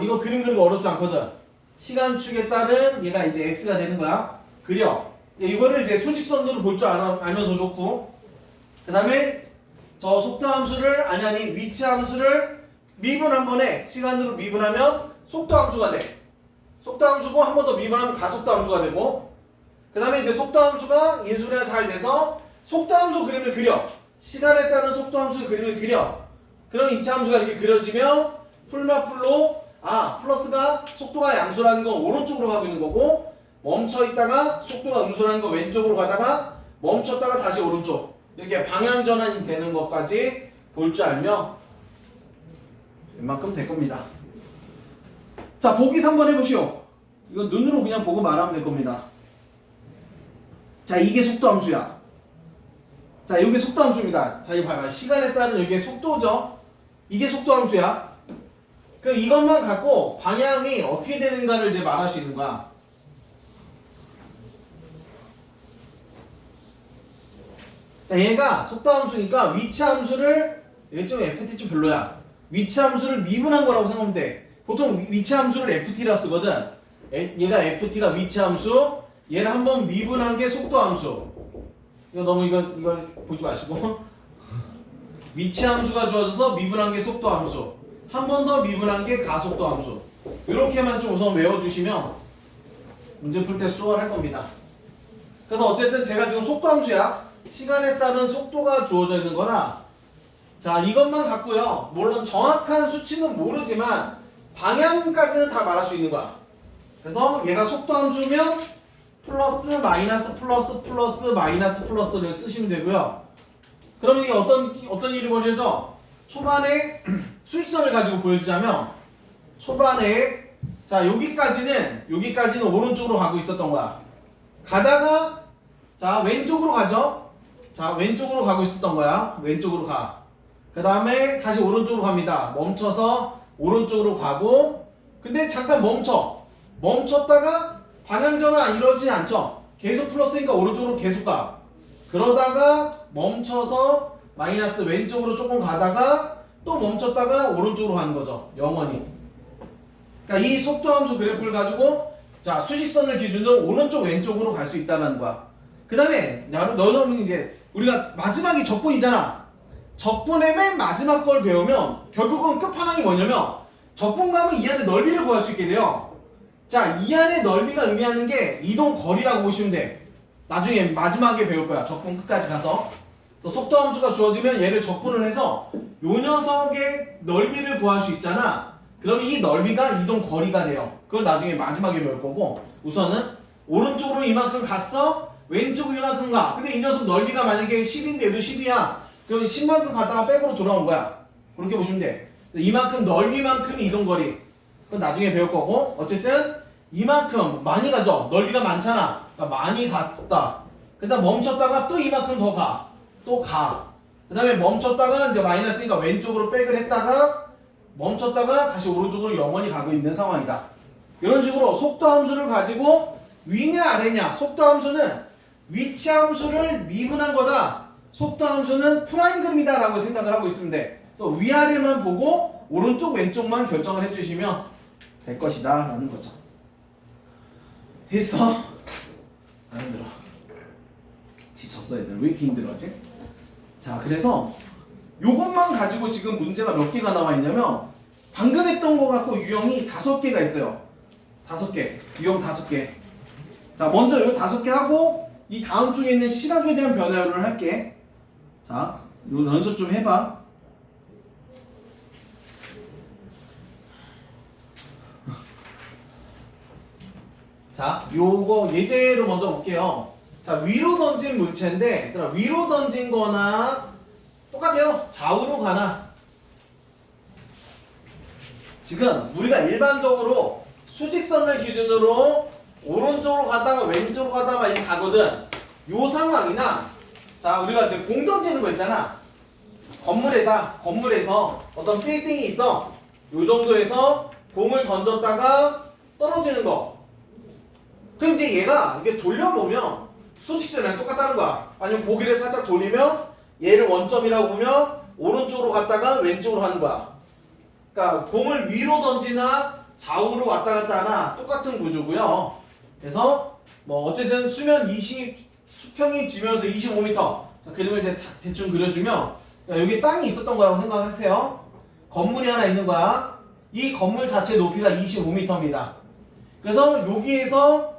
이거 그림 그리고 어렵지 않거든. 시간축에 따른 얘가 이제 x가 되는 거야. 그려. 이거를 이제 수직선으로 볼 줄 알면 더 좋고. 그 다음에 저 속도 함수를 아니 위치 함수를 미분 한 번에 시간으로 미분하면 속도 함수가 돼. 속도 함수고 한 번 더 미분하면 가속도 함수가 되고. 그 다음에 이제 속도 함수가 인수분해가 잘 돼서 속도 함수 그림을 그려. 시간에 따른 속도 함수 그림을 그려. 그럼 이차 함수가 이렇게 그려지면 풀마풀로 플러스가 속도가 양수라는 건 오른쪽으로 가고 있는 거고 멈춰 있다가 속도가 음수라는 건 왼쪽으로 가다가 멈췄다가 다시 오른쪽 이렇게 방향 전환이 되는 것까지 볼 줄 알면 웬만큼 될 겁니다. 자 보기 3번 해보시오. 이거 눈으로 그냥 보고 말하면 될 겁니다. 자 이게 속도 함수야. 자 이게 속도 함수입니다. 자 이거 봐봐. 시간에 따른 이게 속도죠. 이게 속도 함수야. 그럼 이것만 갖고 방향이 어떻게 되는가를 이제 말할 수 있는 거야. 자 얘가 속도 함수니까 위치 함수를 얘 좀 FT 좀 별로야. 위치 함수를 미분한 거라고 생각하면 돼. 보통 위치 함수를 FT라 쓰거든. 얘가 FT가 위치 함수, 얘를 한번 미분한 게 속도 함수. 이거 보지 마시고 위치 함수가 주어져서 미분한 게 속도 함수, 한 번 더 미분한 게 가속도 함수. 이렇게만 좀 우선 외워주시면 문제 풀 때 수월할 겁니다. 그래서 어쨌든 제가 지금 속도 함수야. 시간에 따른 속도가 주어져 있는 거라 자 이것만 갖고요. 물론 정확한 수치는 모르지만 방향까지는 다 말할 수 있는 거야. 그래서 얘가 속도 함수면 플러스 마이너스 플러스 플러스 마이너스 플러스를 쓰시면 되고요. 그러면 이게 어떤 일이 벌어져? 초반에 수직선을 가지고 보여주자면 초반에 자 여기까지는 오른쪽으로 가고 있었던 거야. 가다가 자 왼쪽으로 가죠. 자 왼쪽으로 가고 있었던 거야. 왼쪽으로 가. 그 다음에 다시 오른쪽으로 갑니다. 멈춰서 오른쪽으로 가고 근데 잠깐 멈췄다가 방향 전환 이루어지지 않죠. 계속 플러스니까 오른쪽으로 계속 가. 그러다가 멈춰서 마이너스 왼쪽으로 조금 가다가 또 멈췄다가 오른쪽으로 가는 거죠. 영원히. 그러니까 이 속도 함수 그래프를 가지고 자 수직선을 기준으로 오른쪽 왼쪽으로 갈 수 있다는 거야. 그 다음에 여러분 이제 우리가 마지막이 적분이잖아. 적분의 맨 마지막 걸 배우면 결국은 끝판왕이 뭐냐면 적분 가면 이 안에 넓이를 구할 수 있게 돼요. 자, 이 안의 넓이가 의미하는 게 이동 거리라고 보시면 돼. 나중에 마지막에 배울 거야. 적분 끝까지 가서. 그래서 속도 함수가 주어지면 얘를 적분을 해서 요 녀석의 넓이를 구할 수 있잖아. 그러면 이 넓이가 이동 거리가 돼요. 그걸 나중에 마지막에 배울 거고, 우선은 오른쪽으로 이만큼 갔어? 왼쪽으로 이만큼 가. 근데 이 녀석 넓이가 만약에 10인데 얘도 10이야. 그럼 10만큼 갔다가 백으로 돌아온 거야. 그렇게 보시면 돼. 이만큼 넓이만큼 이동거리. 그건 나중에 배울 거고, 어쨌든 이만큼 많이 가죠. 넓이가 많잖아. 그러니까 많이 갔다. 그 다음 멈췄다가 또 이만큼 더 가. 또 가. 그 다음에 멈췄다가 이제 마이너스니까 왼쪽으로 백을 했다가 멈췄다가 다시 오른쪽으로 영원히 가고 있는 상황이다. 이런 식으로 속도 함수를 가지고 위냐 아래냐. 속도 함수는 위치 함수를 미분한 거다. 속도 함수는 프라임 그림이다 라고 생각을 하고 있으면 돼. 그래서 위아래만 보고 오른쪽 왼쪽만 결정을 해주시면 될 것이다 라는 거죠. 됐어? 안 힘들어. 지쳤어 얘들. 왜 이렇게 힘들어하지? 자, 그래서 요것만 가지고 지금 문제가 몇 개가 나와 있냐면 방금 했던 거 갖고 유형이 5개가 있어요. 5개. 유형 5개. 자, 먼저 요 5개 하고 이 다음 쪽에 있는 시각에 대한 변화를 할게. 자, 요 연습 좀 해봐. 자, 요거 예제로 먼저 볼게요. 자, 위로 던진 물체인데, 위로 던진 거나 똑같아요. 좌우로 가나. 지금 우리가 일반적으로 수직선을 기준으로 오른쪽으로 가다가 왼쪽으로 가다가 이렇게 가거든. 요 상황이나, 자, 우리가 이제 공 던지는 거 있잖아. 건물에서 어떤 빌딩이 있어. 요 정도에서 공을 던졌다가 떨어지는 거. 그럼 이제 얘가 이게 돌려보면 수직선이랑 똑같다는 거야. 아니면 고기를 살짝 돌리면 얘를 원점이라고 보면 오른쪽으로 갔다가 왼쪽으로 하는 거야. 그러니까 공을 위로 던지나 좌우로 왔다 갔다 하나 똑같은 구조고요. 그래서 뭐 어쨌든 수평이 지면에서 25m. 그림을 이제 대충 그려주면 여기 땅이 있었던 거라고 생각을 하세요. 건물이 하나 있는 거야. 이 건물 자체 높이가 25m입니다. 그래서 여기에서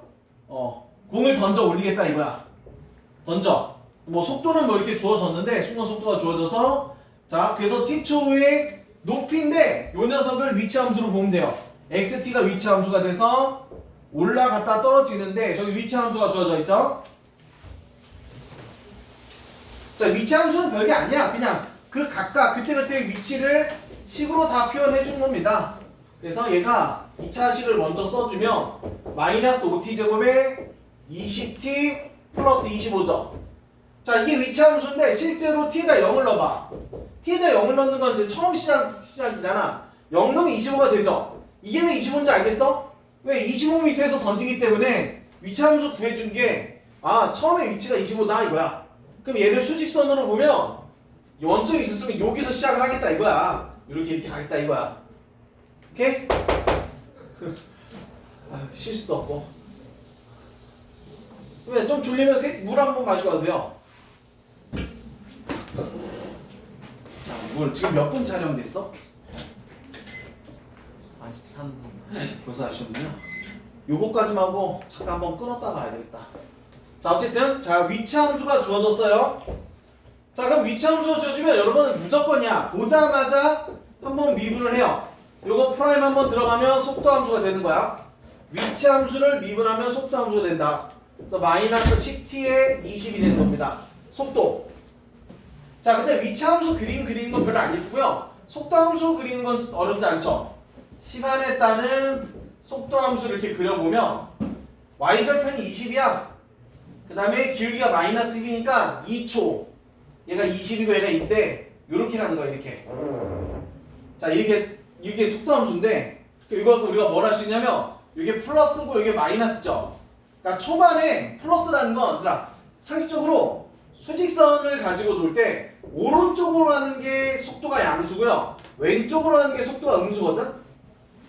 공을 던져 올리겠다 이거야. 던져. 뭐 속도는 뭐 이렇게 주어졌는데 순간 속도가 주어져서 자, 그래서 t초의 높이인데 요 녀석을 위치 함수로 보면 돼요. xt가 위치 함수가 돼서 올라갔다 떨어지는데 저기 위치 함수가 주어져 있죠? 자, 위치 함수는 별게 아니야. 그냥 그 각각 그때그때 위치를 식으로 다 표현해 준 겁니다. 그래서 얘가 2차 식을 먼저 써주면 마이너스 5t 제곱에 20t 플러스 25죠. 자, 이게 위치 함수인데 실제로 t에다 0을 넣어봐. t에다 0을 넣는 건 이제 처음 시작이잖아. 0 넣으면 25가 되죠. 이게 왜 25인지 알겠어? 왜 25m에서 던지기 때문에 위치 함수 구해준 게 처음에 위치가 25다 이거야. 그럼 얘를 수직선으로 보면 원점이 있었으면 여기서 시작을 하겠다 이거야. 이렇게 가겠다 이거야. 오케이? 쉴 수도 없고. 왜 좀 졸리면 물 한 번 마시고 와도 돼요. 자, 물 지금 몇 분 촬영됐어? 43분. 벌써 아셨나요? 요거까지만 하고 잠깐 한번 끊었다 가야 되겠다. 자, 어쨌든 자, 위치 함수가 주어졌어요. 자, 그럼 위치 함수가 주어지면 여러분은 무조건이야. 보자마자 한번 미분을 해요. 요거 프라임 한번 들어가면 속도 함수가 되는 거야. 위치 함수를 미분하면 속도 함수가 된다. 그래서 마이너스 10t에 20이 되는 겁니다. 속도. 자, 근데 위치 함수 그리는 건 별로 안 예쁘고요. 속도 함수 그리는 건 어렵지 않죠. 시간에 따른 속도 함수를 이렇게 그려보면 y절편이 20이야. 그 다음에 길기가 마이너스 10이니까 2초. 얘가 20이고 얘가 2인데 요렇게 하는 거야 이렇게. 자, 이게 속도 함수인데 이거 갖고 우리가 뭘 할 수 있냐면 이게 플러스고 이게 마이너스죠. 그러니까 초반에 플러스라는 건 상식적으로 수직선을 가지고 놀 때 오른쪽으로 하는 게 속도가 양수고요. 왼쪽으로 하는 게 속도가 음수거든.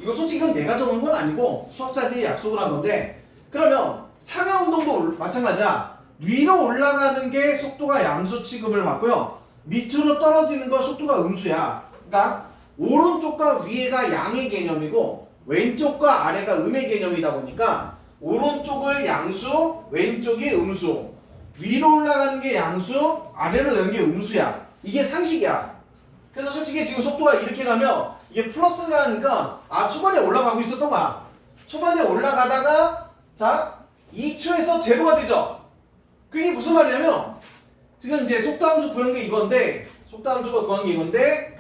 이거 솔직히 그건 내가 정한 건 아니고 수학자들이 약속을 한 건데, 그러면 상하 운동도 마찬가지야. 위로 올라가는 게 속도가 양수 취급을 받고요. 밑으로 떨어지는 거 속도가 음수야. 그러니까 오른쪽과 위에가 양의 개념이고 왼쪽과 아래가 음의 개념이다 보니까 오른쪽을 양수, 왼쪽이 음수. 위로 올라가는 게 양수, 아래로 내는 게 음수야. 이게 상식이야. 그래서 솔직히 지금 속도가 이렇게 가면 이게 플러스라니까 초반에 올라가고 있었던 거야. 초반에 올라가다가 자 2초에서 제로가 되죠. 그게 무슨 말이냐면 지금 이제 속도함수 구한 게 이건데 속도함수가 구한 게 이건데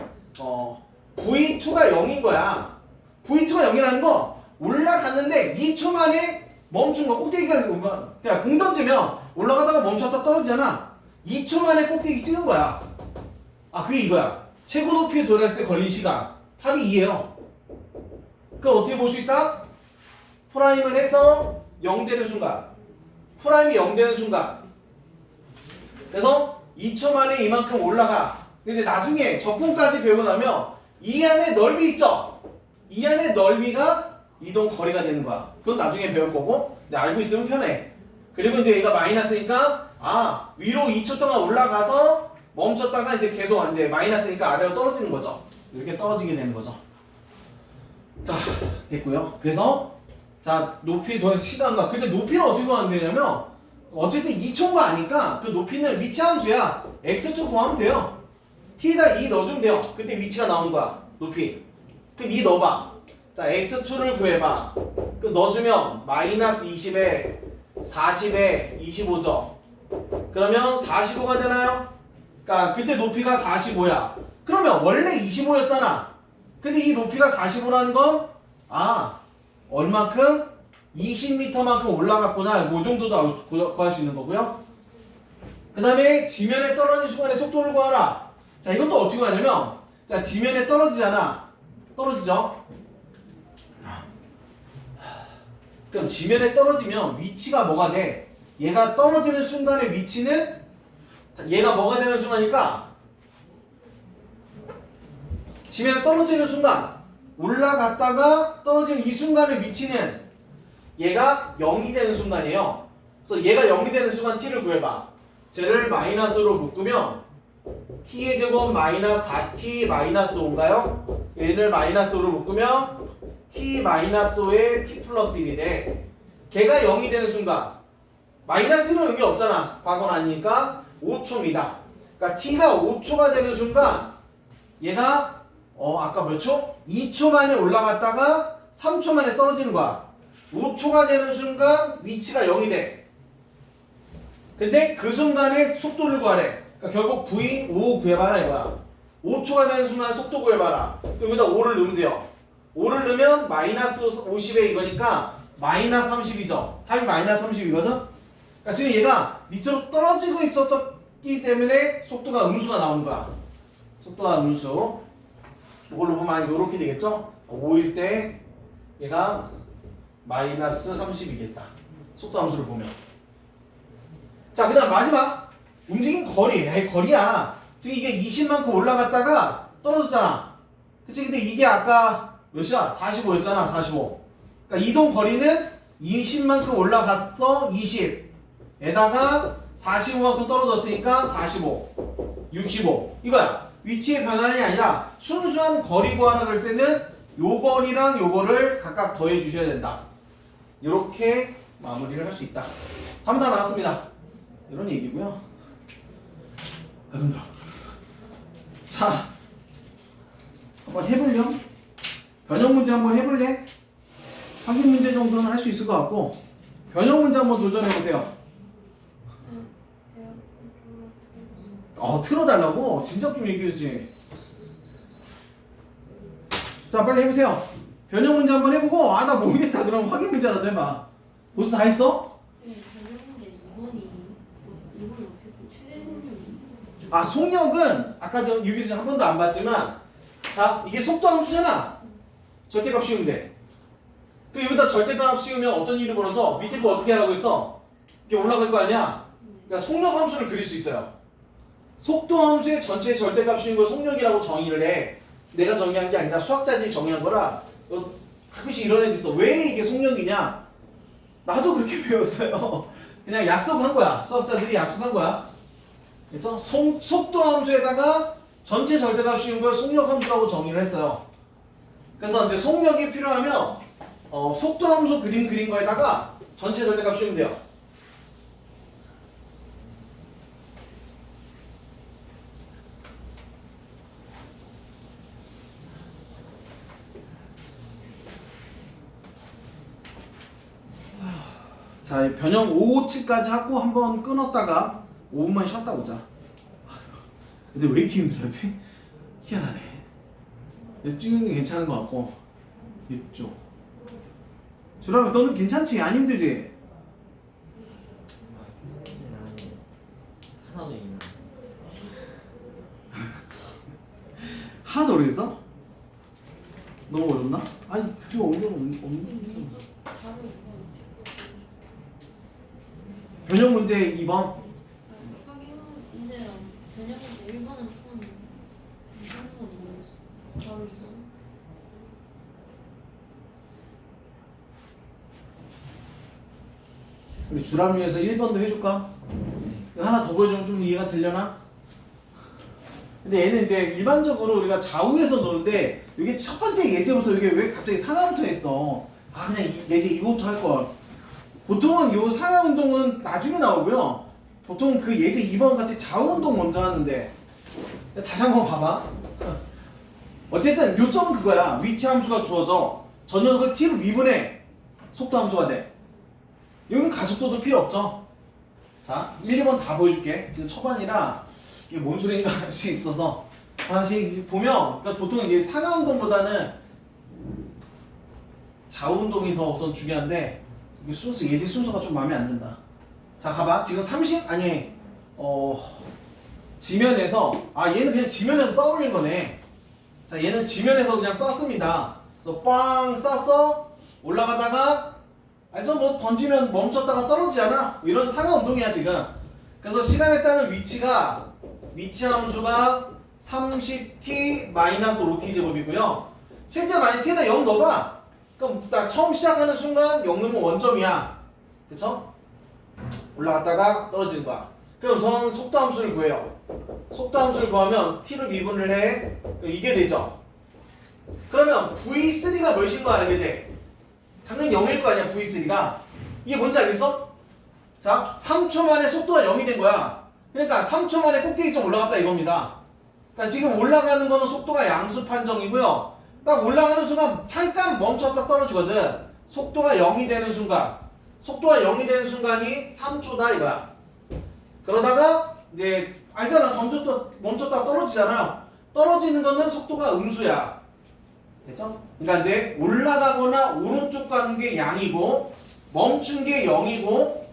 V2가 0인 거야. V2가 0이라는 거 올라갔는데 2초 만에 멈춘 거. 꼭대기가 그냥 공 던지면 올라가다가 멈췄다 떨어지잖아. 2초 만에 꼭대기 찍은 거야. 그게 이거야. 최고 높이에 도달했을 때 걸린 시간. 답이 2예요. 그걸 어떻게 볼 수 있다? 프라임을 해서 0 되는 순간. 프라임이 0 되는 순간. 그래서 2초 만에 이만큼 올라가. 근데 나중에 적분까지 배우고 나면 이 안에 넓이 있죠? 이 안에 넓이가 이동 거리가 되는 거야. 그건 나중에 배울 거고. 근데 알고 있으면 편해. 그리고 이제 얘가 마이너스니까 위로 2초 동안 올라가서 멈췄다가 이제 계속 이제 마이너스니까 아래로 떨어지는 거죠. 이렇게 떨어지게 되는 거죠. 자, 됐고요. 그래서 자 높이 더 시간과 근데 높이는 어떻게 구하면 되냐면 어쨌든 2초인 거 아니까 그 높이는 위치 함수야. x2 구하면 돼요. t에다 2 넣어주면 돼요. 그때 위치가 나오는 거야. 높이. 그럼 2 넣어봐. 자 x2를 구해봐. 그럼 넣어주면 마이너스 20에 40에 25죠. 그러면 45가 되나요? 그러니까 그때 높이가 45야. 그러면 원래 25였잖아. 근데 이 높이가 45라는 건 얼만큼? 20m만큼 올라갔구나. 뭐 정도도 구할 수 있는 거고요. 그 다음에 지면에 떨어진 순간의 속도를 구하라. 자 이것도 어떻게 구하냐면 자 지면에 떨어지잖아. 떨어지죠? 그럼 지면에 떨어지면 위치가 뭐가 돼? 얘가 떨어지는 순간의 위치는 얘가 뭐가 되는 순간이니까 지면에 떨어지는 순간 올라갔다가 떨어지는 이 순간의 위치는 얘가 0이 되는 순간이에요. 그래서 얘가 0이 되는 순간 t를 구해봐. 쟤를 마이너스로 묶으면 t의 제곱 마이너스 4t 마이너스 5인가요? 얘를 마이너스로 묶으면 t 마이너스 5에 t 플러스 1이 돼. 걔가 0이 되는 순간 마이너스는 의미 없잖아. 과거는 아니니까 5초입니다. 그러니까 t가 5초가 되는 순간 얘가 아까 몇 초? 2초 만에 올라갔다가 3초 만에 떨어지는 거야. 5초가 되는 순간 위치가 0이 돼. 근데 그 순간에 속도를 구하래. 그러니까 결국 V5 구해봐라 이거야. 5초가 되는 순간 속도 구해봐라. 그럼 여기다 5를 넣으면 돼요. 5를 넣으면 마이너스 50에 이거니까 마이너스 30이죠. 답이 마이너스 30이거든? 그러니까 지금 얘가 밑으로 떨어지고 있었기 때문에 속도가 음수가 나오는 거야. 속도가 음수. 이걸로 보면 이렇게 되겠죠? 5일 때 얘가 마이너스 30이겠다. 속도 함수를 보면. 자, 그 다음 마지막. 움직인 거리. 거리야. 지금 이게 20만큼 올라갔다가 떨어졌잖아. 그치? 근데 이게 아까 몇이야? 45였잖아. 45. 그러니까 이동 거리는 20만큼 올라갔어. 20에다가 45만큼 떨어졌으니까 45. 65. 이거야. 위치의 변화량이 아니라 순수한 거리 구하는 걸 때는 요 거리랑 요거를 각각 더해 주셔야 된다. 이렇게 마무리를 할 수 있다. 답은 다 나왔습니다. 이런 얘기고요. 힘들어. 자, 한번 해볼렴. 변형 문제 한번 해볼래? 확인 문제 정도는 할 수 있을 것 같고 변형 문제 한번 도전해보세요. 틀어달라고? 진작 좀 얘기했지. 자, 빨리 해보세요. 변형 문제 한번 해보고 나 모르겠다 그럼 확인 문제라도 해봐. 벌써 다 했어? 네, 변형 문제 2번이 어떻게 최대 속력이? 속력은 아까도 여기서 한 번도 안 봤지만 자, 이게 속도 함수잖아. 절대값 씌우면 돼. 그 여기다 절대값 씌우면 어떤 일이 벌어져? 밑에 거 어떻게 하라고 했어? 이게 올라갈 거 아니야? 그러니까 속력 함수를 그릴 수 있어요. 속도 함수의 전체 절대값 씌운 걸 속력이라고 정의를 해. 내가 정의한 게 아니라 수학자들이 정의한 거라. 가끔씩 이런 애들 있어. 왜 이게 속력이냐? 나도 그렇게 배웠어요. 그냥 약속한 거야. 수학자들이 약속한 거야. 그렇죠? 속도 함수에다가 전체 절대값 씌운 걸 속력 함수라고 정의를 했어요. 그래서 이제 속력이 필요하면 속도 함수 그림 그린 거에다가 전체 절대값 씌우면 돼요. 자, 변형 557까지 하고 한번 끊었다가 5분만 쉬었다 오자. 근데 왜 이렇게 힘들었지? 희한하네. 뛰는 게 괜찮은 것 같고 이쪽. 주라면 너는 괜찮지? 안 힘들지? 힘들진 않은데 하나도 있나? 하나도 모르겠어? 너무 어렵나? 아니 그게 없는 바로 이거 변형 문제 2번. 확인 문제랑 변형 문제 1번은 푸는데 2번은 모르겠어. 바로 이거. 우리 주라미에서 1번도 해줄까? 이거 하나 더 보여주면 좀 이해가 되려나? 근데 얘는 이제 일반적으로 우리가 좌우에서 노는데 이게 첫 번째 예제부터 이게 왜 갑자기 상하부터 했어? 아 그냥 예제 2부터 할걸. 보통은 이 상하 운동은 나중에 나오고요. 보통 그 예제 2번 같이 좌우 운동 먼저 하는데 다시 한번 봐봐. 어쨌든 요점은 그거야. 위치 함수가 주어져. 저 녀석을 t로 미분해. 속도 함수가 돼. 여기 가속도도 필요 없죠. 자, 1, 2번 다 보여줄게. 지금 초반이라 이게 뭔 소리인가 할 수 있어서. 다시 보면 그러니까 보통 이게 상하 운동보다는 좌우 운동이 더 우선 중요한데 이게 순서 예지 순서가 좀 마음에 안 든다. 자, 가봐. 지금 30 아니 지면에서 얘는 그냥 지면에서 써올린 거네. 자, 얘는 지면에서 그냥 썼습니다. 그래서 빵 쌌어. 올라가다가 알죠? 뭐 던지면 멈췄다가 떨어지잖아. 이런 상하 운동이야 지금. 그래서 시간에 따른 위치 함수가 30t-5t 제곱이고요. 실제 만약 t에다 0 넣어봐. 그럼 딱 처음 시작하는 순간 0 넣으면 원점이야. 그쵸? 올라갔다가 떨어지는 거야. 그럼 우선 속도 함수를 구해요. 속도 함수를 구하면 t로 미분을 해. 이게 되죠. 그러면 v3가 몇인 거 알게 돼. 당연히 0일 거 아니야 v3가. 이게 뭔지 알겠어? 자, 3초 만에 속도가 0이 된 거야. 그러니까 3초 만에 꼭대기점 올라갔다 이겁니다. 그러니까 지금 올라가는 거는 속도가 양수 판정이고요. 딱 올라가는 순간 잠깐 멈췄다 떨어지거든. 속도가 0이 되는 순간. 속도가 0이 되는 순간이 3초다 이거야. 그러다가 이제 알잖아. 멈췄다 떨어지잖아. 떨어지는 거는 속도가 음수야. 됐죠? 그러니까 이제 올라가거나 오른쪽 가는 게 양이고 멈춘 게 0이고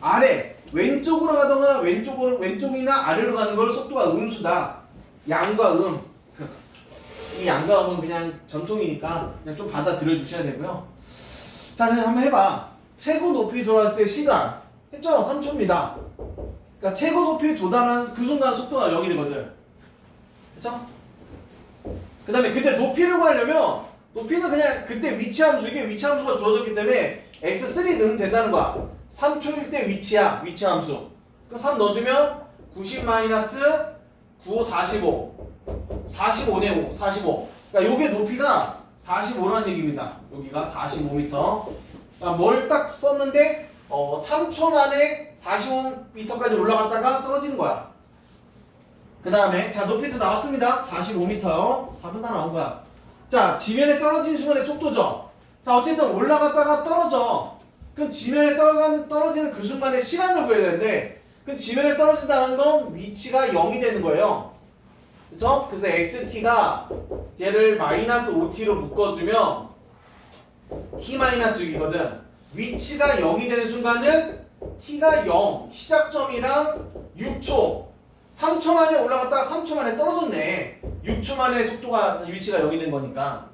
아래 왼쪽으로 가거나 왼쪽이나 아래로 가는 걸 속도가 음수다. 양과 이 양과 음은 그냥 전통이니까 그냥 좀 받아들여 주셔야 되고요. 자, 그냥 한번 해봐. 최고 높이 돌았을 때 시간 했죠? 3초입니다. 그러니까 최고 높이 도달한 그 순간 속도가 0이 되거든. 그쵸? 그 다음에 그때 높이를 구하려면 높이는 그냥 그때 위치함수, 이게 위치함수가 주어졌기 때문에 x3 넣으면 된다는 거야. 3초일 때 위치야, 위치함수. 그럼 3 넣어주면 90-95, 45. 45네 5, 45. 그러니까 요게 높이가 45라는 얘기입니다. 여기가 45m. 그러니까 뭘 딱 썼는데 3초 만에 45m까지 올라갔다가 떨어지는 거야. 그 다음에 자, 높이도 나왔습니다. 45m요. 답은 다 나온 거야. 자, 지면에 떨어지는 순간의 속도죠. 자, 어쨌든 올라갔다가 떨어져. 그럼 지면에 떨어지는 그 순간에 시간을 구해야 되는데 그 지면에 떨어진다는 건 위치가 0이 되는 거예요. 그쵸? 그래서 xt가 얘를 마이너스 5t로 묶어주면 t-6이거든. 위치가 0이 되는 순간은 t가 0, 시작점이랑 6초 3초 만에 올라갔다가 3초 만에 떨어졌네. 6초 만에 위치가 0이 된 거니까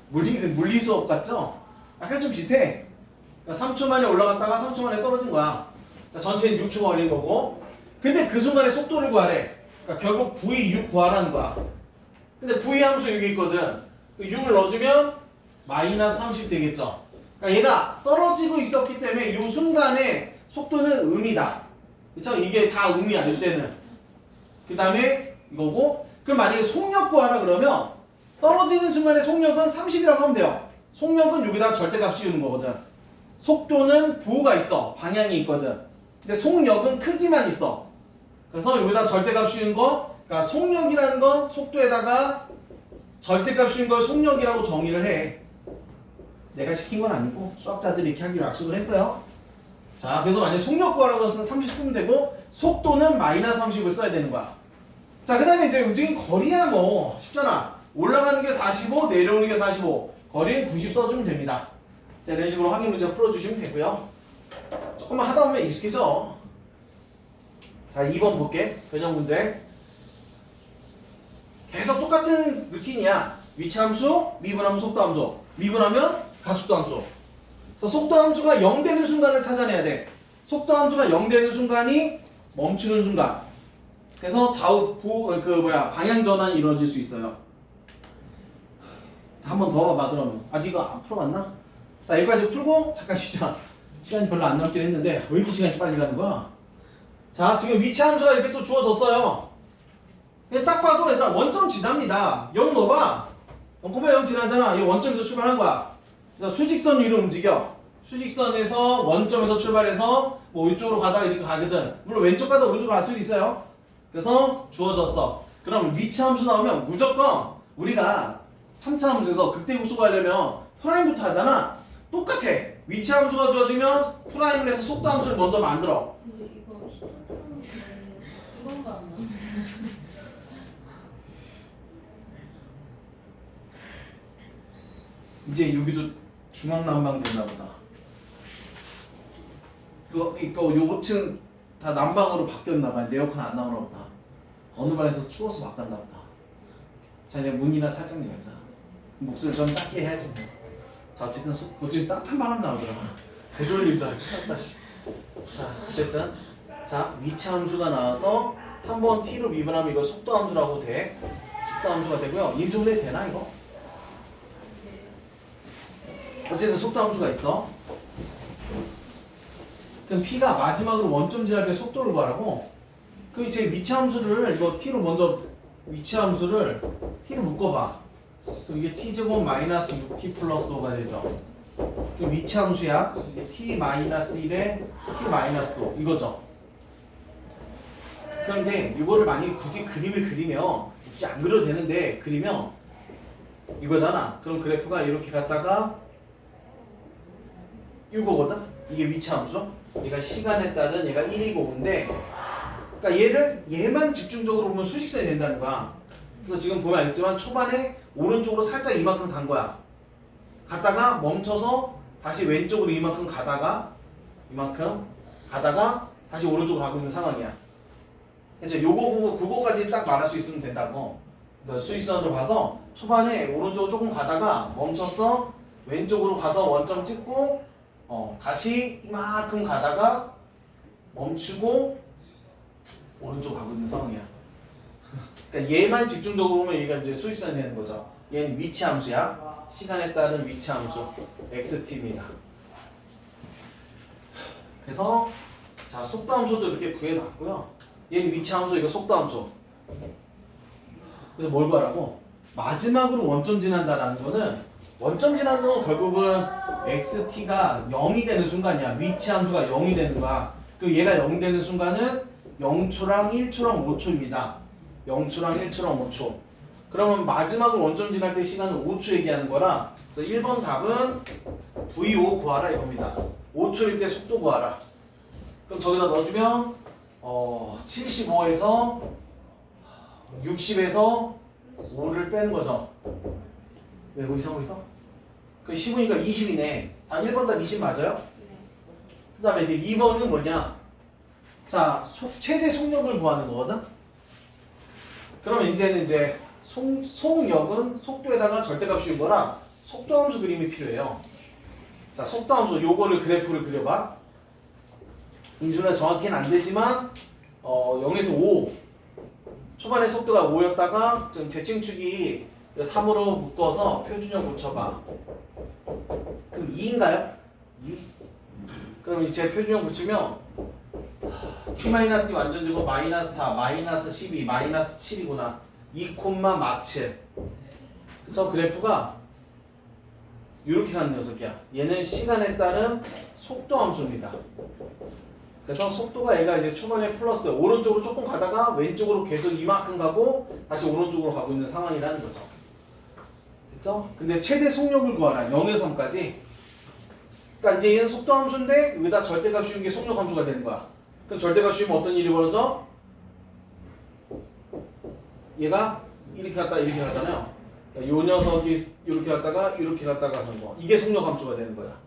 물리 수업 같죠? 약간 좀 비슷해. 그러니까 3초 만에 올라갔다가 3초 만에 떨어진 거야. 그러니까 전체는 6초가 걸린 거고. 근데 그 순간에 속도를 구하래. 그러니까 결국 v6 구하라는 거야. 근데 v 함수 여기 있거든. 6을 넣어주면 마이너스 30 되겠죠. 그러니까 얘가 떨어지고 있었기 때문에 이 순간에 속도는 음이다. 그쵸? 이게 다 음이야 이때는. 그 다음에 이거고. 그럼 만약에 속력 구하라 그러면 떨어지는 순간에 속력은 30이라고 하면 돼요. 속력은 여기다 절대값 씌우는 거거든. 속도는 부호가 있어. 방향이 있거든. 근데 속력은 크기만 있어. 그래서 여기다 절대값 씌우는 거. 그러니까 속력이라는 건 속도에다가 절대값 씌운 걸 속력이라고 정의를 해. 내가 시킨 건 아니고 수학자들이 이렇게 하기로 약속을 했어요. 자, 그래서 만약에 속력 구하라고 해서 30 쓰면 되고 속도는 마이너스 30을 써야 되는 거야. 자, 그 다음에 이제 움직인 거리야 뭐 쉽잖아. 올라가는 게 45, 내려오는 게 45. 거리는 90 써주면 됩니다. 자, 이런 식으로 확인 문제 풀어주시면 되고요. 조금만 하다 보면 익숙해져. 자, 2번 볼게. 변형 문제. 계속 똑같은 루틴이야. 위치함수, 미분하면 속도함수. 미분하면 가속도함수. 그래서 속도함수가 0 되는 순간을 찾아내야 돼. 속도함수가 0 되는 순간이 멈추는 순간. 그래서 방향 전환이 이루어질 수 있어요. 자, 한 번 더 봐봐 그러면. 아직 이거 안 풀어봤나? 자, 여기까지 풀고 잠깐 쉬자. 시간이 별로 안 남긴 했는데 왜 이렇게 시간이 빨리 가는 거야? 자, 지금 위치함수가 이렇게 또 주어졌어요. 그냥 딱 봐도 얘들아 원점 지납니다. 0 넣어봐. 0,0 지나잖아. 이 원점에서 출발한 거야. 그래서 수직선 위로 움직여. 수직선에서 원점에서 출발해서 뭐 이쪽으로 가다가 이렇게 가거든. 물론 왼쪽 가다 오른쪽으로 갈 수도 있어요. 그래서 주어졌어. 그럼 위치함수 나오면 무조건 우리가 3차 함수에서 극대국수 가려면 프라임부터 하잖아. 똑같아. 위치함수가 주어지면 프라임을 해서 속도함수를 먼저 만들어. 근데 이거 히터처럼 이건 말안 나. 이제 여기도 중앙난방 됐나 보다. 이거 요 5층 다 난방으로 바뀌었나 봐. 이제 에어컨 안 나오나 보다. 어느 반에서 추워서 바꿨나 보다. 자, 이제 문이나 살짝 열자. 목소리 좀 작게 해야지 뭐. 자, 어쨌든 따뜻한 바람 나오더라. 개졸리다. 탔다 씨. 자, 어쨌든 자, 위치함수가 나와서 한번 t로 미분하면 이거 속도함수라고 돼. 속도함수가 되고요. 인수분해 되나 이거? 어쨌든 속도함수가 있어. 그럼 p가 마지막으로 원점 지날 때 속도를 구하라고. 그럼 이제 위치함수를 이거 t로 먼저 위치함수를 t로 묶어봐. 그럼 이게 t제곱 마이너스 6t 플러스 5가 되죠. 그럼 위치함수야. 이게 t 마이너스 1에 t 마이너스 5 이거죠. 그럼 이제 이거를 만약에 굳이 그림을 그리면 굳이 안 그려도 되는데 그리면 이거잖아. 그럼 그래프가 이렇게 갔다가 이거거든? 이게 위치함수. 얘가 시간에 따른 얘가 1이고 5인데 그러니까 얘만 집중적으로 보면 수직선이 된다는 거야. 그래서 지금 보면 알겠지만 초반에 오른쪽으로 살짝 이만큼 간 거야. 갔다가 멈춰서 다시 왼쪽으로 이만큼 가다가 이만큼 가다가 다시 오른쪽으로 가고 있는 상황이야. 그치? 그거까지 딱 말할 수 있으면 된다고. 그러니까 수직선으로 봐서 초반에 오른쪽으로 조금 가다가 멈춰서 왼쪽으로 가서 원점 찍고 다시 이만큼 가다가 멈추고 오른쪽 가고 있는 상황이야. 그러니까 얘만 집중적으로 보면 얘가 이제 수직선이 되는 거죠. 얘는 위치함수야. 시간에 따른 위치함수 xt입니다. 그래서 자, 속도함수도 이렇게 구해놨고요. 얘는 위치함수, 이거 속도함수. 그래서 뭘 구하라고? 마지막으로 원점 지난다라는 거는 원점 지나는 건 결국은 xt가 0이 되는 순간이야. 위치함수가 0이 되는 거야. 그럼 얘가 0 되는 순간은 0초랑 1초랑 5초입니다. 0초랑 1초랑 5초. 그러면 마지막으로 원점 지날 때 시간은 5초 얘기하는 거라. 그래서 1번 답은 V5 구하라 이겁니다. 5초일 때 속도 구하라. 그럼 저기다 넣어주면 75에서 60에서 5를 빼는 거죠. 왜 뭐 이상한 거 있어? 그 15니까 20이네. 단 1번 답 20 맞아요? 그 다음에 이제 2번은 뭐냐? 자, 최대 속력을 구하는 거거든? 그러면 이제는 이제 속력은 속도에다가 절대값 씌운 거라 속도함수 그림이 필요해요. 자, 속도함수 요거를 그래프를 그려봐. 인수는 정확히는 안 되지만 0에서 5 초반에 속도가 5였다가 좀 재층축이 3으로 묶어서 표준형 붙여봐. 그럼 2인가요? 2? 그럼 이제 표준형 붙이면 t-2 완전 제곱 마이너스 4, 마이너스 12, 마이너스 7이구나. 2, 마7. 그래서 그래프가 이렇게 가는 녀석이야. 얘는 시간에 따른 속도 함수입니다. 그래서 속도가 얘가 이제 초반에 플러스 오른쪽으로 조금 가다가 왼쪽으로 계속 이만큼 가고 다시 오른쪽으로 가고 있는 상황이라는 거죠. 됐죠? 근데 최대 속력을 구하라. 0에서 3까지. 그러니까 이제 얘는 속도 함수인데 여기다 절대값 씌운 게 속력 함수가 되는 거야. 그럼 절대값 씌우면 어떤 일이 벌어져? 얘가 이렇게 갔다가 이렇게 가잖아요. 그러니까 요 녀석이 이렇게 갔다가 이렇게 갔다가 하는 거. 이게 속력 함수가 되는 거야.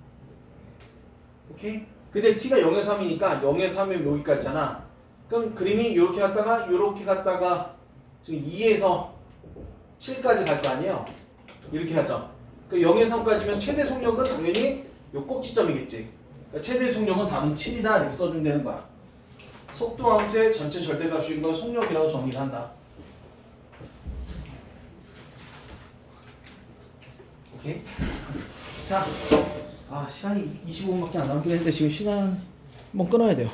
오케이? 근데 t가 0에서 3이니까 0에서 3이면 여기까지잖아. 그럼 그림이 이렇게 갔다가 이렇게 갔다가 지금 2에서 7까지 갈 거 아니에요? 이렇게 하죠. 그 0에서 3까지면 최대 속력은 당연히 요 꼭지점이겠지. 그러니까 최대 속력은 답은 7이다 이렇게 써주면 되는 거야. 속도 함수의 전체 절대값인 걸 속력이라고 정의를 한다. 오케이? 자, 시간이 25분밖에 안 남긴 했는데 지금 시간 한번 끊어야 돼요.